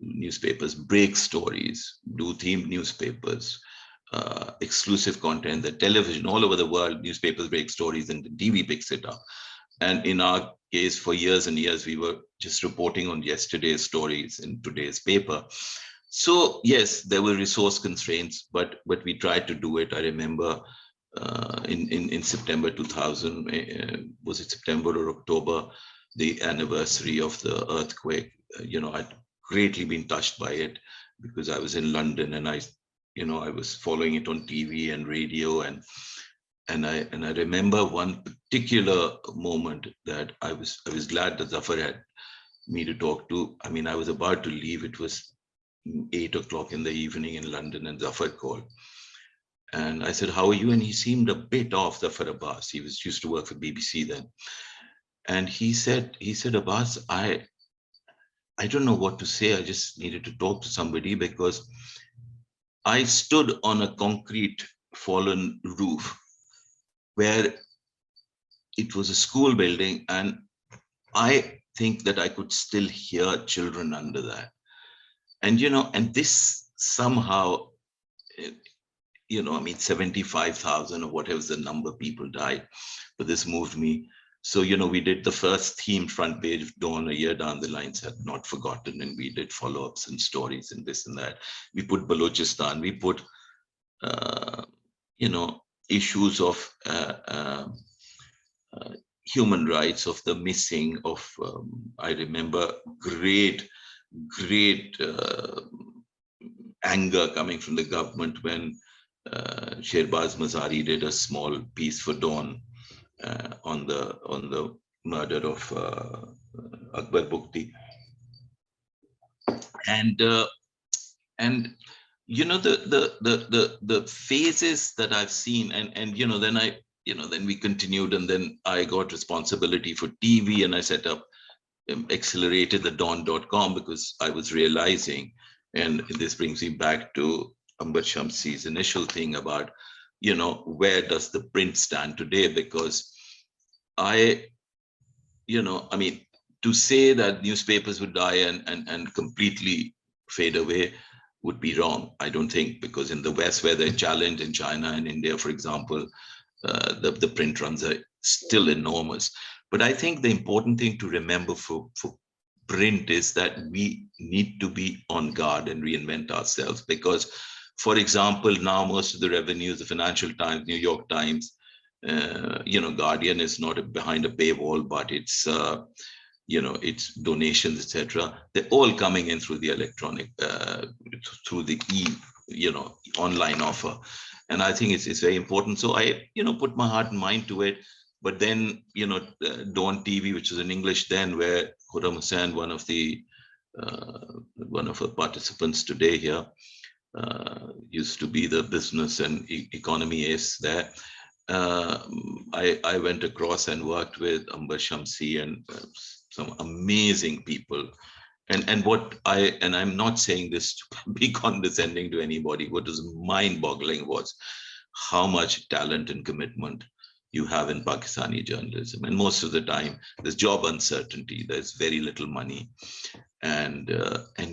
newspapers break stories, do themed newspapers, exclusive content, the television all over the world, newspapers break stories and the TV picks it up. And in our case, for years and years, we were just reporting on yesterday's stories in today's paper. So yes, there were resource constraints, but we tried to do it. I remember in September 2000, was it September or October, the anniversary of the earthquake. I'd greatly been touched by it because I was in London, and I was following it on TV and radio, and I remember one particular moment that I was glad that Zafar had me to talk to. I mean, I was about to leave. It was 8 o'clock in the evening in London, and Zafar called. And I said, "How are you?" And he seemed a bit off, Zafar Abbas. He used to work for BBC then. And he said, "Abbas, I don't know what to say. I just needed to talk to somebody because I stood on a concrete fallen roof where it was a school building, and I think that I could still hear children under that. And, and this somehow, I mean, 75,000 or whatever the number of people died, but this moved me. So, we did the first themed front page of Dawn a year down the line, had not forgotten, and we did follow-ups and stories and this and that. We put Balochistan, we put, issues of human rights, of the missing, of, I remember great anger coming from the government when Sherbaz Mazari did a small piece for Dawn on the murder of Akbar Bukti, and the phases that I've seen, and then we continued, and then I got responsibility for TV, and I set up, accelerated the Dawn.com, because I was realizing, and this brings me back to Ambar Shamsi's initial thing about, where does the print stand today? Because I mean, to say that newspapers would die and completely fade away would be wrong, I don't think, because in the West, where they're challenged, in China and India, for example, the print runs are still enormous. But I think the important thing to remember for print is that we need to be on guard and reinvent ourselves, because, for example, now most of the revenues, the Financial Times, New York Times, Guardian is not behind a paywall, but it's it's donations, etc. They're all coming in through the electronic, through the online offer, and I think it's very important. So I put my heart and mind to it. But then Dawn TV, which was in English then, where Khurram Hussain, one of our participants today here, used to be the business and economy ace there. I went across and worked with Ambar Shamsi and some amazing people. And I'm not saying this to be condescending to anybody. What was mind-boggling was how much talent and commitment you have in Pakistani journalism. And most of the time, there's job uncertainty. There's very little money, and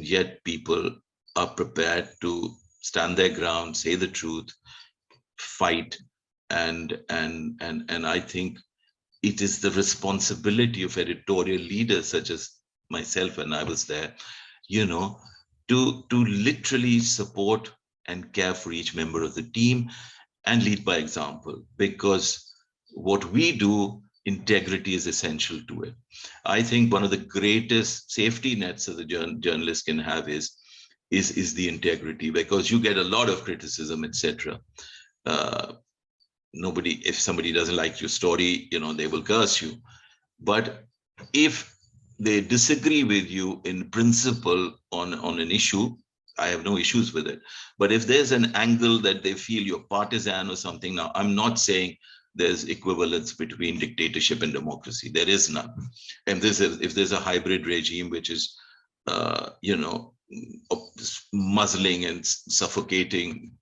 yet people are prepared to stand their ground, say the truth, fight, and I think it is the responsibility of editorial leaders such as myself, when I was there, to literally support and care for each member of the team and lead by example, because what we do, integrity is essential to it. I think one of the greatest safety nets that the journalist can have is the integrity, because you get a lot of criticism, etc. If somebody doesn't like your story, they will curse you. But if they disagree with you in principle on an issue, I have no issues with it. But if there's an angle that they feel you're partisan or something, now I'm not saying there's equivalence between dictatorship and democracy. There is none. And if there's a hybrid regime which is, muzzling and suffocating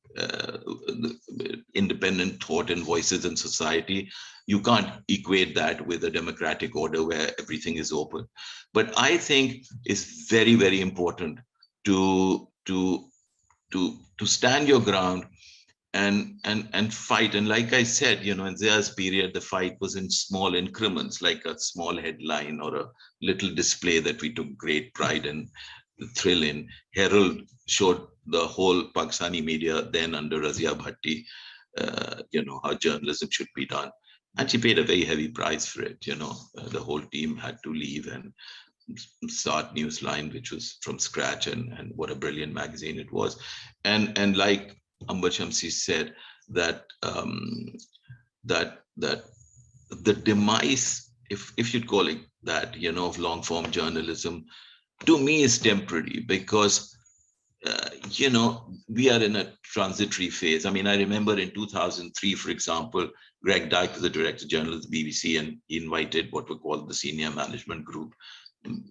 independent thought and voices in society, you can't equate that with a democratic order where everything is open. But I think it's very, very important to stand your ground and fight. And like I said, in Zia's period, the fight was in small increments, like a small headline or a little display that we took great pride and thrill in. Herald showed the whole Pakistani media then under Razia Bhatti, how journalism should be done. And she paid a very heavy price for it. The whole team had to leave and start Newsline, which was from scratch, and what a brilliant magazine it was. And like Amber Shamsi said, that that the demise, if you'd call it that, of long form journalism, to me is temporary, because we are in a transitory phase. I mean, I remember in 2003, for example, Greg Dyke was the director general of the BBC, and he invited what were called the senior management group,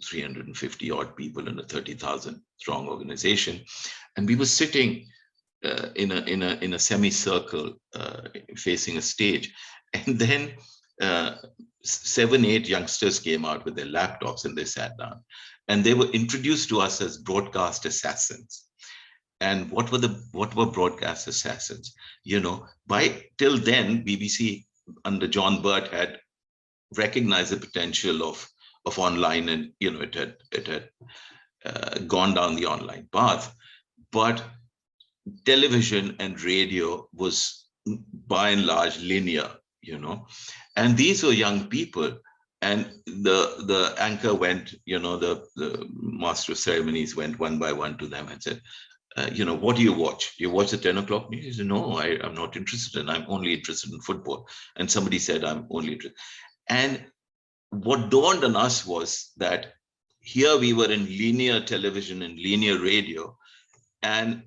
350 odd people in a 30,000 strong organization. And we were sitting in a semicircle facing a stage. And then 7, 8 youngsters came out with their laptops and they sat down. And they were introduced to us as broadcast assassins. And what were broadcast assassins? Till then, BBC under John Burt had recognized the potential of online, and it had gone down the online path. But television and radio was by and large linear, and these were young people. And the anchor went, the master of ceremonies went one by one to them and said, what do you watch? Do you watch the 10 o'clock news? He said, no, I'm not interested in. I'm only interested in football. And somebody said, I'm only interested. And what dawned on us was that here we were in linear television and linear radio, and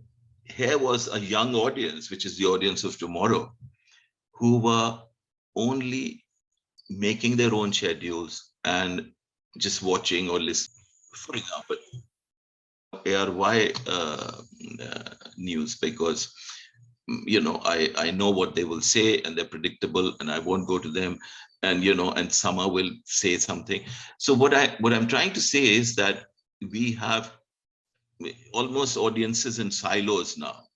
here was a young audience, which is the audience of tomorrow, who were only making their own schedules and just watching or listening. For example, ARY news, because I know what they will say, and they're predictable, and I won't go to them, and and Sama will say something. So what I'm trying to say is that we have almost audiences in silos now.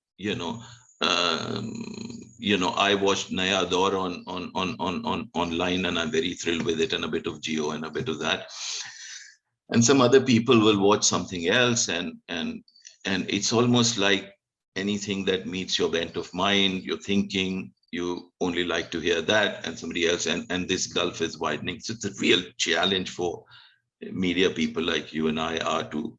I watched Naya Daur on online, and I'm very thrilled with it, and a bit of Geo and a bit of that. And some other people will watch something else, and it's almost like anything that meets your bent of mind, your thinking, you only like to hear that, and somebody else, and this gulf is widening. So it's a real challenge for media people like you and I are to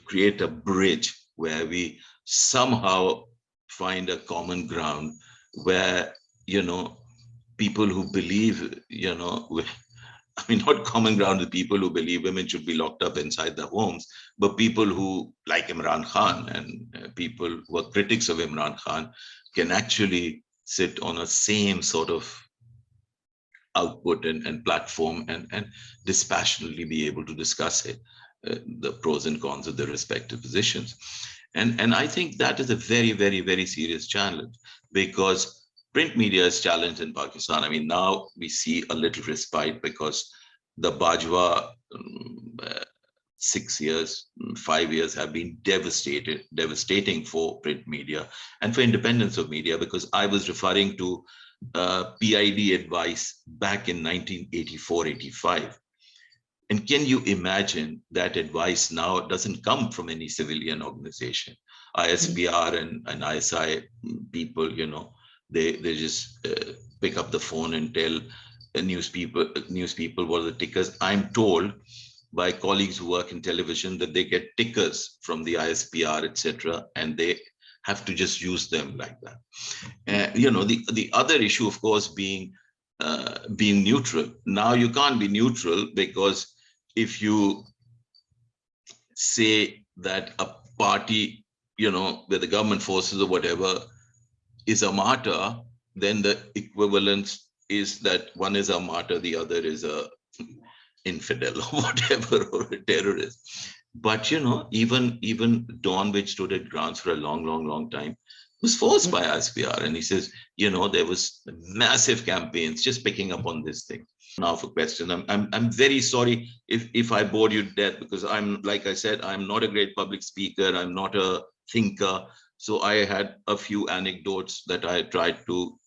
create a bridge where we somehow find a common ground, where people who believe, not common ground with people who believe women should be locked up inside their homes, but people who like Imran Khan and people who are critics of Imran Khan can actually sit on a same sort of output and platform and dispassionately be able to discuss it, the pros and cons of their respective positions. And I think that is a very, very, very serious challenge, because print media is challenged in Pakistan. I mean, now we see a little respite because the Bajwa 6 years, 5 years have been devastating for print media and for independence of media, because I was referring to PID advice back in 1984-85. And can you imagine that advice now doesn't come from any civilian organization? ISPR and ISI people, they just pick up the phone and tell news people what are the tickers. I'm told by colleagues who work in television that they get tickers from the ISPR, etc., and they have to just use them like that. The other issue, of course, being neutral. Now you can't be neutral, because if you say that a party, where the government forces or whatever is a martyr, then the equivalence is that one is a martyr, the other is a infidel or whatever, or a terrorist. But even Don, which stood at grounds for a long time, was forced by ISPR, and he says, there was massive campaigns just picking up on this thing. Now for question, I'm very sorry if I bored you to death, because like I said, I'm not a great public speaker, I'm not a thinker, so I had a few anecdotes that I tried to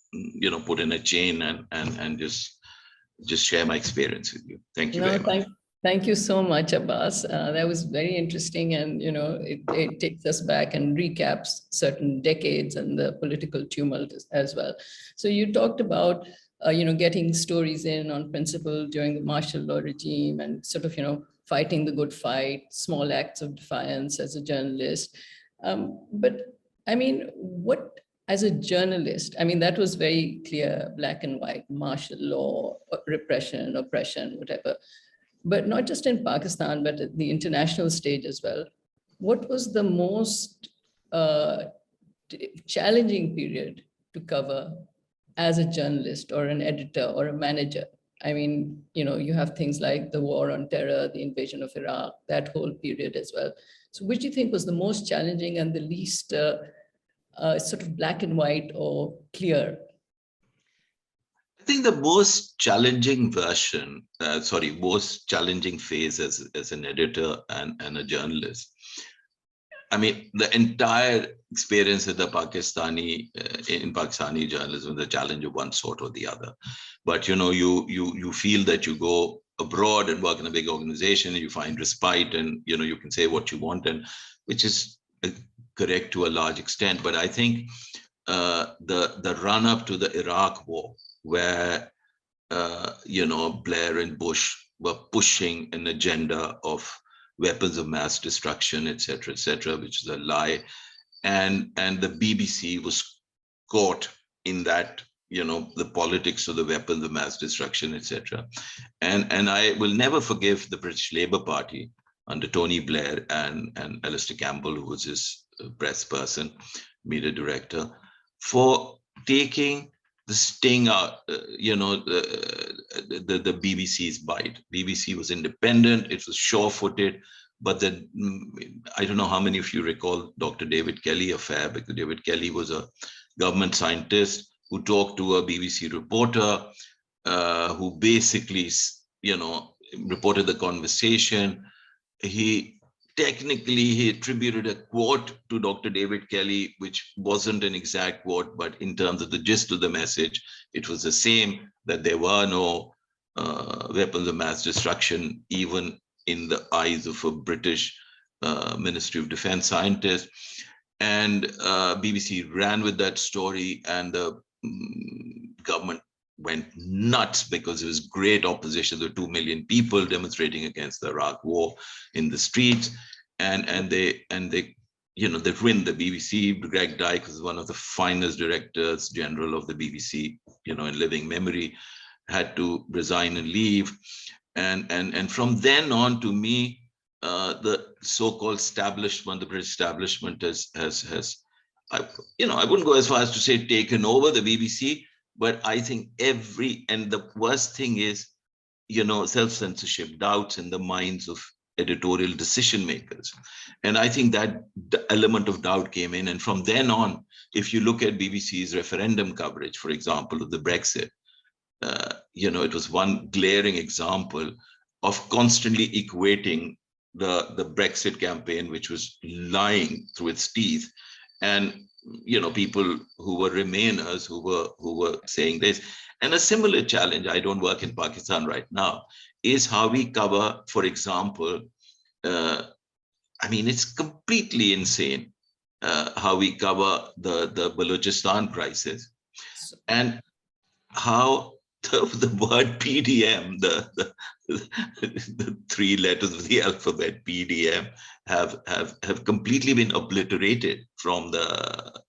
put in a chain and just share my experience with you. Thank you very much. Thank you so much, Abbas. That was very interesting, and it takes us back and recaps certain decades and the political tumult as well. So you talked about getting stories in on principle during the martial law regime and sort of, fighting the good fight, small acts of defiance as a journalist. But I mean, as a journalist, I mean, that was very clear, black and white, martial law, repression, oppression, whatever. But not just in Pakistan, but at the international stage as well. What was the most challenging period to cover as a journalist or an editor or a manager? I mean, you have things like the war on terror, the invasion of Iraq, that whole period as well. So which do you think was the most challenging and the least sort of black and white or clear? I think the most challenging most challenging phase as an editor and a journalist. I mean, the entire experience of the in Pakistani journalism, the challenge of one sort or the other. But you feel that you go abroad and work in a big organization, and you find respite, and you can say what you want, and which is correct to a large extent. But I think the run up to the Iraq war, where Blair and Bush were pushing an agenda of weapons of mass destruction, etc., which is a lie, and the BBC was caught in that, the politics of the weapons of mass destruction, etc. And I will never forgive the British Labour Party under Tony Blair and Alistair Campbell, who was his press person, media director, for taking the sting out, the BBC's bite. BBC was independent, it was sure-footed, but then I don't know how many of you recall Dr. David Kelly affair, because David Kelly was a government scientist who talked to a BBC reporter who basically, reported the conversation. He attributed a quote to Dr. David Kelly, which wasn't an exact quote, but in terms of the gist of the message, it was the same, that there were no weapons of mass destruction, even in the eyes of a British Ministry of Defense scientist. And BBC ran with that story, and the government went nuts because there was great opposition. There were 2 million people demonstrating against the Iraq war in the streets, and they ruined the BBC. Greg Dyke was one of the finest directors general of the BBC, in living memory, had to resign and leave. And from then on, to me, the so-called establishment, the British establishment has I wouldn't go as far as to say taken over the BBC, but I think and the worst thing is, self-censorship, doubts in the minds of editorial decision makers. And I think that the element of doubt came in. And from then on, if you look at BBC's referendum coverage, for example, of the Brexit, it was one glaring example of constantly equating the Brexit campaign, which was lying through its teeth, and people who were Remainers who were saying this. And a similar challenge, I don't work in Pakistan right now, is how we cover, for example, it's completely insane how we cover the Balochistan crisis, and how the word PDM, the 3 letters of the alphabet PDM, have completely been obliterated from the.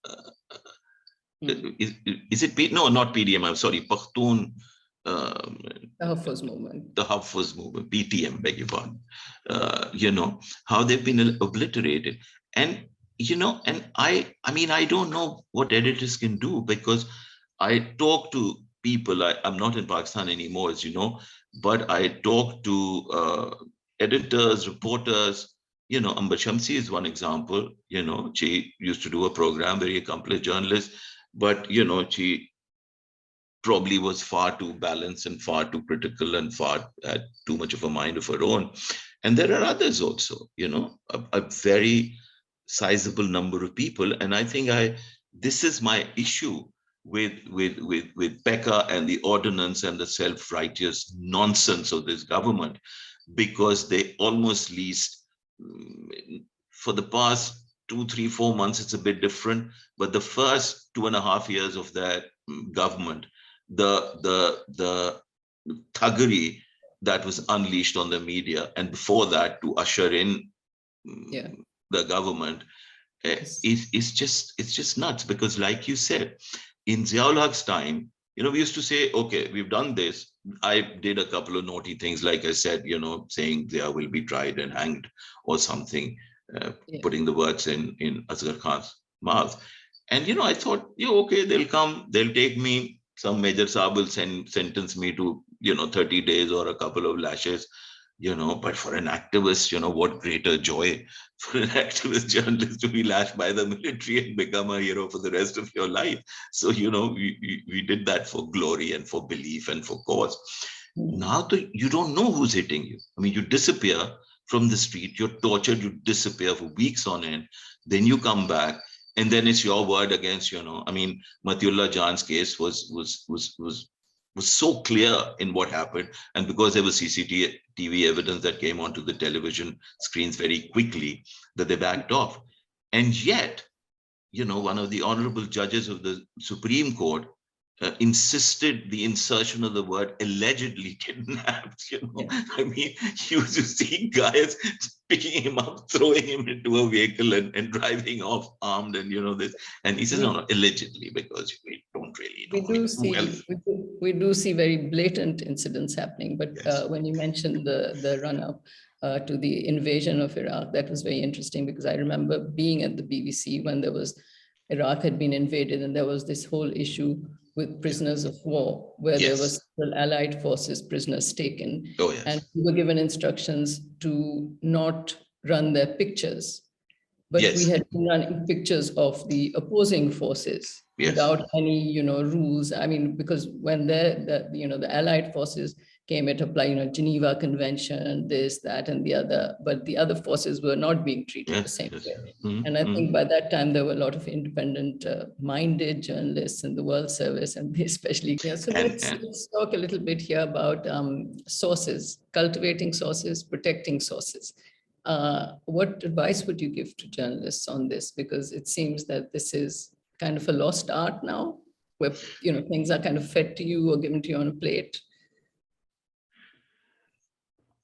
Is it no, not PDM? I'm sorry, Pakhtun. The Hafez movement. The Hafez movement, PTM, beg your pardon. How they've been obliterated, and I don't know what editors can do, because I talk to people. I'm not in Pakistan anymore, as you know, but I talk to editors, reporters. Amber Shamsi is one example. She used to do a program, very accomplished journalist, but she probably was far too balanced and far too critical and had too much of a mind of her own. And there are others also, a very sizable number of people. And I think this is my issue with Pekka and the ordinance and the self-righteous nonsense of this government, because they almost least, for the past 2, 3, 4 months, it's a bit different, but the first 2.5 years of that government, the thuggery that was unleashed on the media, and before that to usher in the government, it's just nuts. Because like you said, in Ziaul Haq's time, we used to say, okay, we've done this. I did a couple of naughty things, like I said, saying Zia will be tried and hanged or something, putting the words in Asghar Khan's mouth. And, I thought, okay, they'll come, they'll take me, some Major Saab will sentence me to, 30 days or a couple of lashes, but for an activist, what greater joy for an activist journalist to be lashed by the military and become a hero for the rest of your life. So, we did that for glory and for belief and for cause. Now you don't know who's hitting you. I mean, you disappear from the street, you're tortured, you disappear for weeks on end, then you come back, and then it's your word against, I mean, Matiullah Jan's case was so clear in what happened. And because there was CCTV evidence that came onto the television screens very quickly, that they backed off. And yet, one of the honorable judges of the Supreme Court insisted the insertion of the word allegedly kidnapped. I mean, you used to see guys picking him up, throwing him into a vehicle and driving off armed, and this. And he says, no, allegedly, because we don't really know. We do see very blatant incidents happening. But yes, when you mentioned the run-up to the invasion of Iraq, that was very interesting, because I remember being at the BBC when Iraq had been invaded, and there was this whole issue with prisoners of war, where there were several Allied forces prisoners taken. Oh, yes. And we were given instructions to not run their pictures. But we had been running pictures of the opposing forces without any, rules. I mean, because when the Allied forces came, it applied, Geneva Convention, this, that, and the other, but the other forces were not being treated the same way. Mm-hmm. And I think by that time, there were a lot of independent-minded journalists in the World Service, and they especially came. So let's talk a little bit here about sources, cultivating sources, protecting sources. What advice would you give to journalists on this? Because it seems that this is kind of a lost art now, where things are kind of fed to you or given to you on a plate.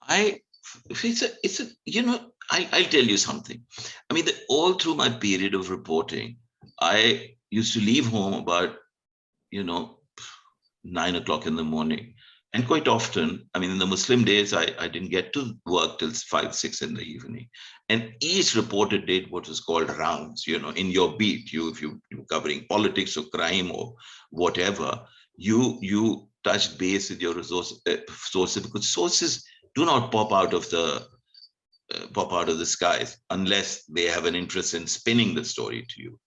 I'll tell you something. I mean, all through my period of reporting, I used to leave home about 9 o'clock in the morning. And quite often, I mean, in the Muslim days, I didn't get to work till 5, 6 in the evening. And each reporter did what was called rounds, in your beat. If you're covering politics or crime or whatever, you touched base with your sources, because sources do not pop out of the skies unless they have an interest in spinning the story to you.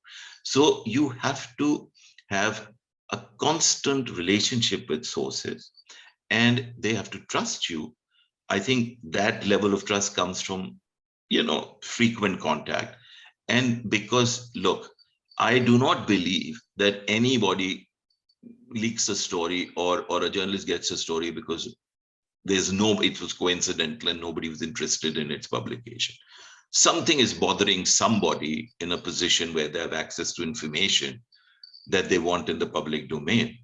So you have to have a constant relationship with sources, and they have to trust you. I think that level of trust comes from, frequent contact. And because, look, I do not believe that anybody leaks a story or a journalist gets a story because it was coincidental and nobody was interested in its publication. Something is bothering somebody in a position where they have access to information that they want in the public domain,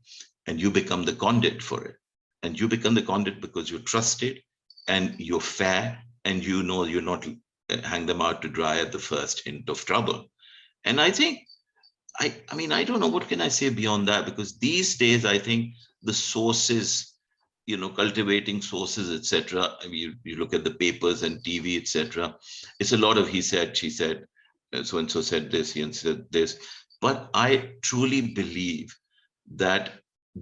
and you become the conduit for it. And you become the conduit because you're trusted and you're fair, and you're not hang them out to dry at the first hint of trouble. And I think, I mean, I don't know, what can I say beyond that? Because these days, I think the sources, cultivating sources, etc. I mean, you look at the papers and TV, etc. It's a lot of he said, she said, so-and-so said this, he said this. But I truly believe that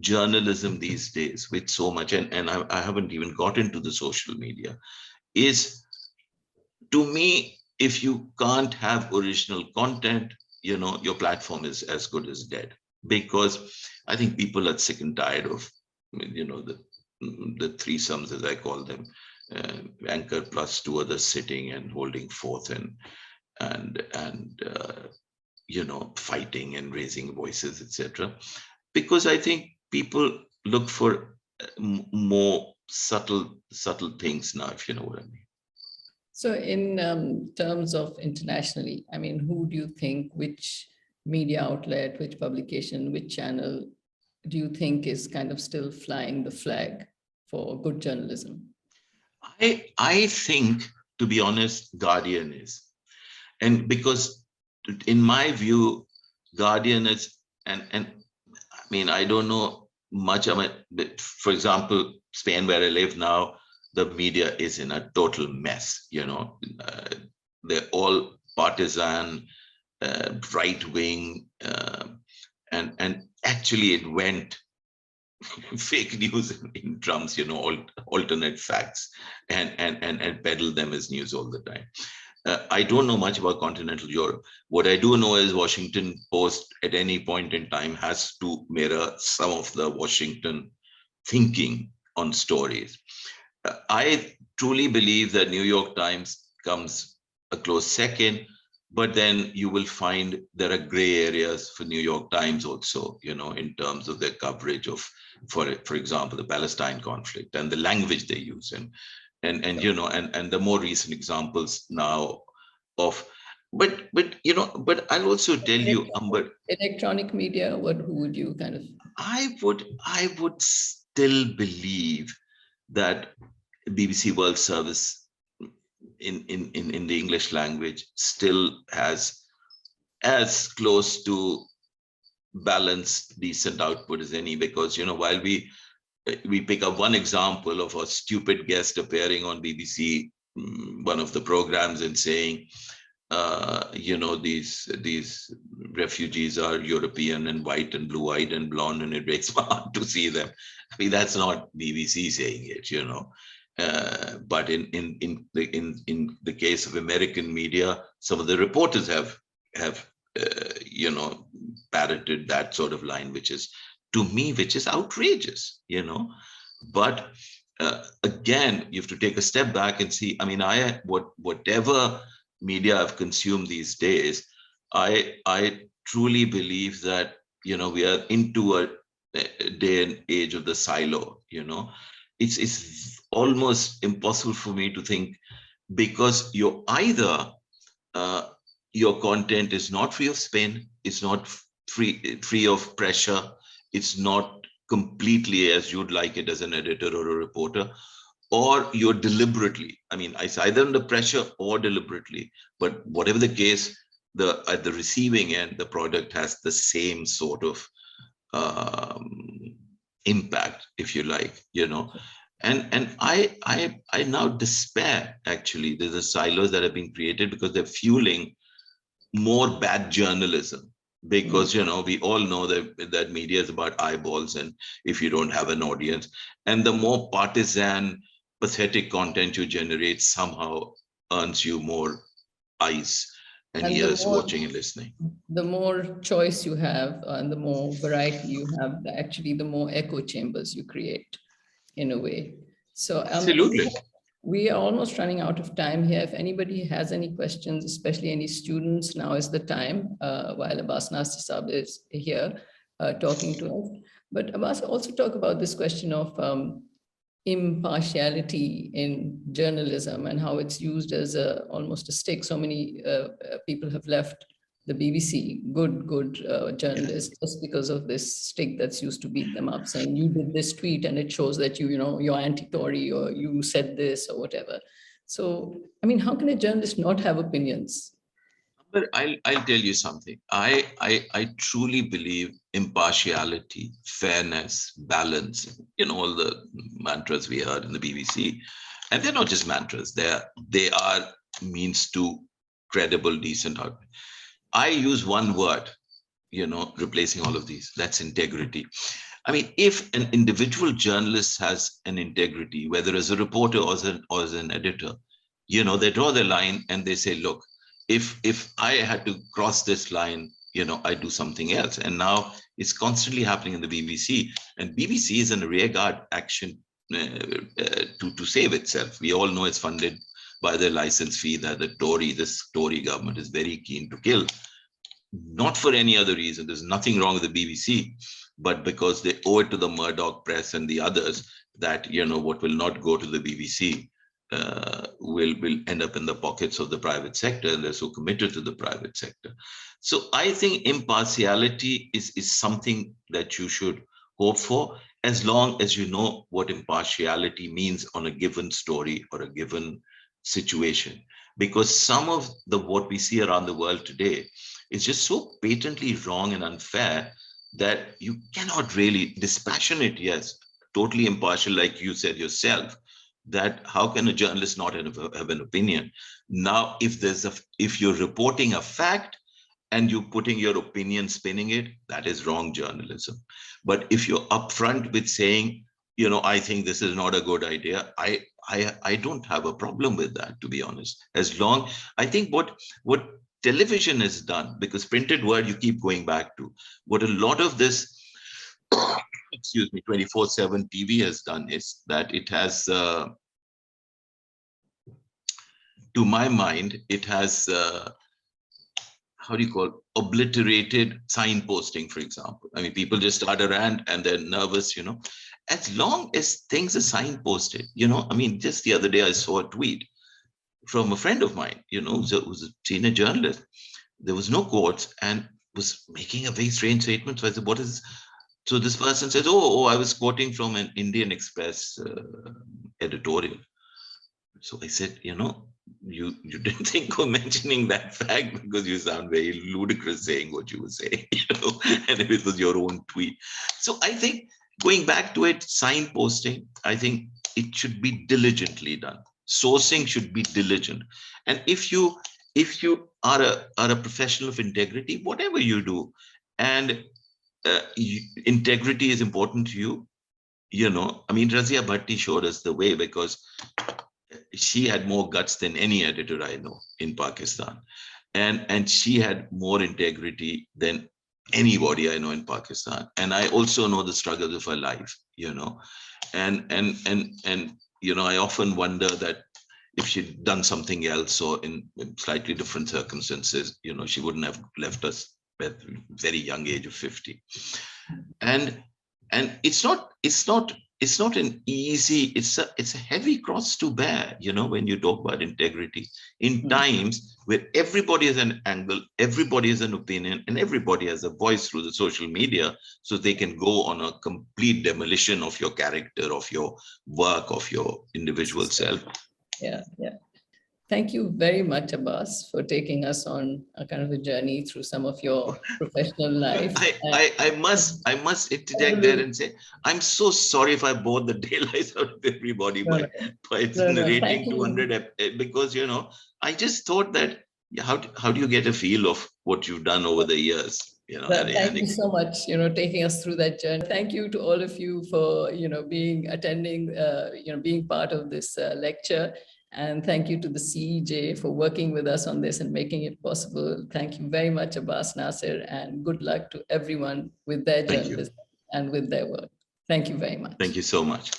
journalism these days, with so much, and I haven't even got into the social media, is, to me, if you can't have original content, your platform is as good as dead. Because I think people are sick and tired of, the threesomes, as I call them, anchor plus 2 others sitting and holding forth and fighting and raising voices, etc. Because I think people look for more subtle things now, if you know what I mean. So in terms of internationally, I mean, who do you think, which media outlet, which publication, which channel do you think is kind of still flying the flag for good journalism? I think, to be honest, Guardian is. And because in my view, Guardian is, and I mean, I don't know much of it, but for example, Spain, where I live now, the media is in a total mess, they're all partisan, right-wing, and actually it went fake news in drums, alternate facts, and peddle them as news all the time. I don't know much about continental Europe. What I do know is Washington Post at any point in time has to mirror some of the Washington thinking on stories. I truly believe that New York Times comes a close second, but then you will find there are gray areas for New York Times also, in terms of their coverage of, for example, the Palestine conflict and the language they use, and the more recent examples now of, but I'll also tell you, Amber, electronic media, who would you kind of? I would still believe that BBC World Service in the English language still has as close to balanced, decent output as any, because while we pick up one example of a stupid guest appearing on BBC, one of the programs, and saying, these refugees are European and white and blue-eyed and blonde, and it breaks my heart to see them. I mean, that's not BBC saying it, but in the case of American media, some of the reporters have parroted that sort of line, which is, to me, which is outrageous, But again, you have to take a step back and see. I mean, whatever media I've consumed these days, I truly believe that we are into a day and age of the silo. It's almost impossible for me to think, because you're either your content is not free of spin, it's not free of pressure, it's not completely as you'd like it as an editor or a reporter, or you're deliberately, I mean, it's either under pressure or deliberately, but whatever the case, at the receiving end, the product has the same sort of impact, if you like, And I now despair, actually. There's a silos that have been created because they're fueling more bad journalism. Because, we all know that media is about eyeballs, and if you don't have an audience, and the more partisan, pathetic content you generate somehow earns you more eyes and ears watching and listening. The more choice you have and the more variety you have, actually, the more echo chambers you create, in a way. So absolutely. We are almost running out of time here. If anybody has any questions, especially any students, now is the time, while Abbas Nasir Sahab is here talking to us. But Abbas, also talk about this question of impartiality in journalism and how it's used as almost a stick. So many people have left the BBC, good journalists, just because of this stick that's used to beat them up, saying you did this tweet and it shows that you're anti-Tory, or you said this or whatever. So, I mean, how can a journalist not have opinions? But I'll tell you something. I truly believe impartiality, fairness, balance, all the mantras we heard in the BBC. And they're not just mantras, they are means to credible, decent output. I use one word, replacing all of these. That's integrity. I mean, if an individual journalist has an integrity, whether as a reporter or as an editor, they draw the line and they say, look, if I had to cross this line, I do something else. And now it's constantly happening in the BBC. And BBC is in a rearguard action to save itself. We all know it's funded by the license fee that this Tory government is very keen to kill. Not for any other reason. There's nothing wrong with the BBC, but because they owe it to the Murdoch press and the others that, what will not go to the BBC will end up in the pockets of the private sector, and they're so committed to the private sector. So I think impartiality is something that you should hope for, as long as you know what impartiality means on a given story or a given situation. Because some of what we see around the world today is just so patently wrong and unfair that you cannot really, dispassionate, yes, totally impartial, like you said yourself, that how can a journalist not have an opinion? Now, if you're reporting a fact and you're putting your opinion, spinning it, that is wrong journalism. But if you're upfront with saying, I think this is not a good idea, I don't have a problem with that, to be honest. As long, I think what television has done, because printed word you keep going back to, what a lot of this, excuse me, 24/7 TV has done is that it has, to my mind, it has, how do you call it, obliterated signposting, for example. I mean, people just start a rant and they're nervous, as long as things are signposted, I mean, just the other day I saw a tweet from a friend of mine, who was a senior journalist. There was no quotes and was making a very strange statement. So I said, what is this? So this person says, oh, I was quoting from an Indian Express editorial. So I said, you didn't think of mentioning that fact because you sound very ludicrous saying what you were saying, and if it was your own tweet. So I think going back to it, signposting, I think it should be diligently done. Sourcing should be diligent. And if you are a professional of integrity, whatever you do, and integrity is important to you, I mean, Razia Bhatti showed us the way, because she had more guts than any editor I know in Pakistan. And she had more integrity than anybody I know in Pakistan. And I also know the struggles of her life, and I often wonder that if she'd done something else or in slightly different circumstances, she wouldn't have left us at a very young age of 50. And it's not an easy, it's a heavy cross to bear, when you talk about integrity in times where everybody has an angle, everybody has an opinion, and everybody has a voice through the social media, so they can go on a complete demolition of your character, of your work, of your individual self. Yeah. Thank you very much, Abbas, for taking us on a kind of a journey through some of your professional life. I must interject there and say, I'm so sorry if I bored the daylights out of everybody by narrating 200, because, I just thought that, how do you get a feel of what you've done over the years? Thank you so much, taking us through that journey. Thank you to all of you for, being part of this lecture. And thank you to the CEJ for working with us on this and making it possible. Thank you very much, Abbas Nasir, and good luck to everyone with their journalism and with their work. Thank you very much. Thank you so much.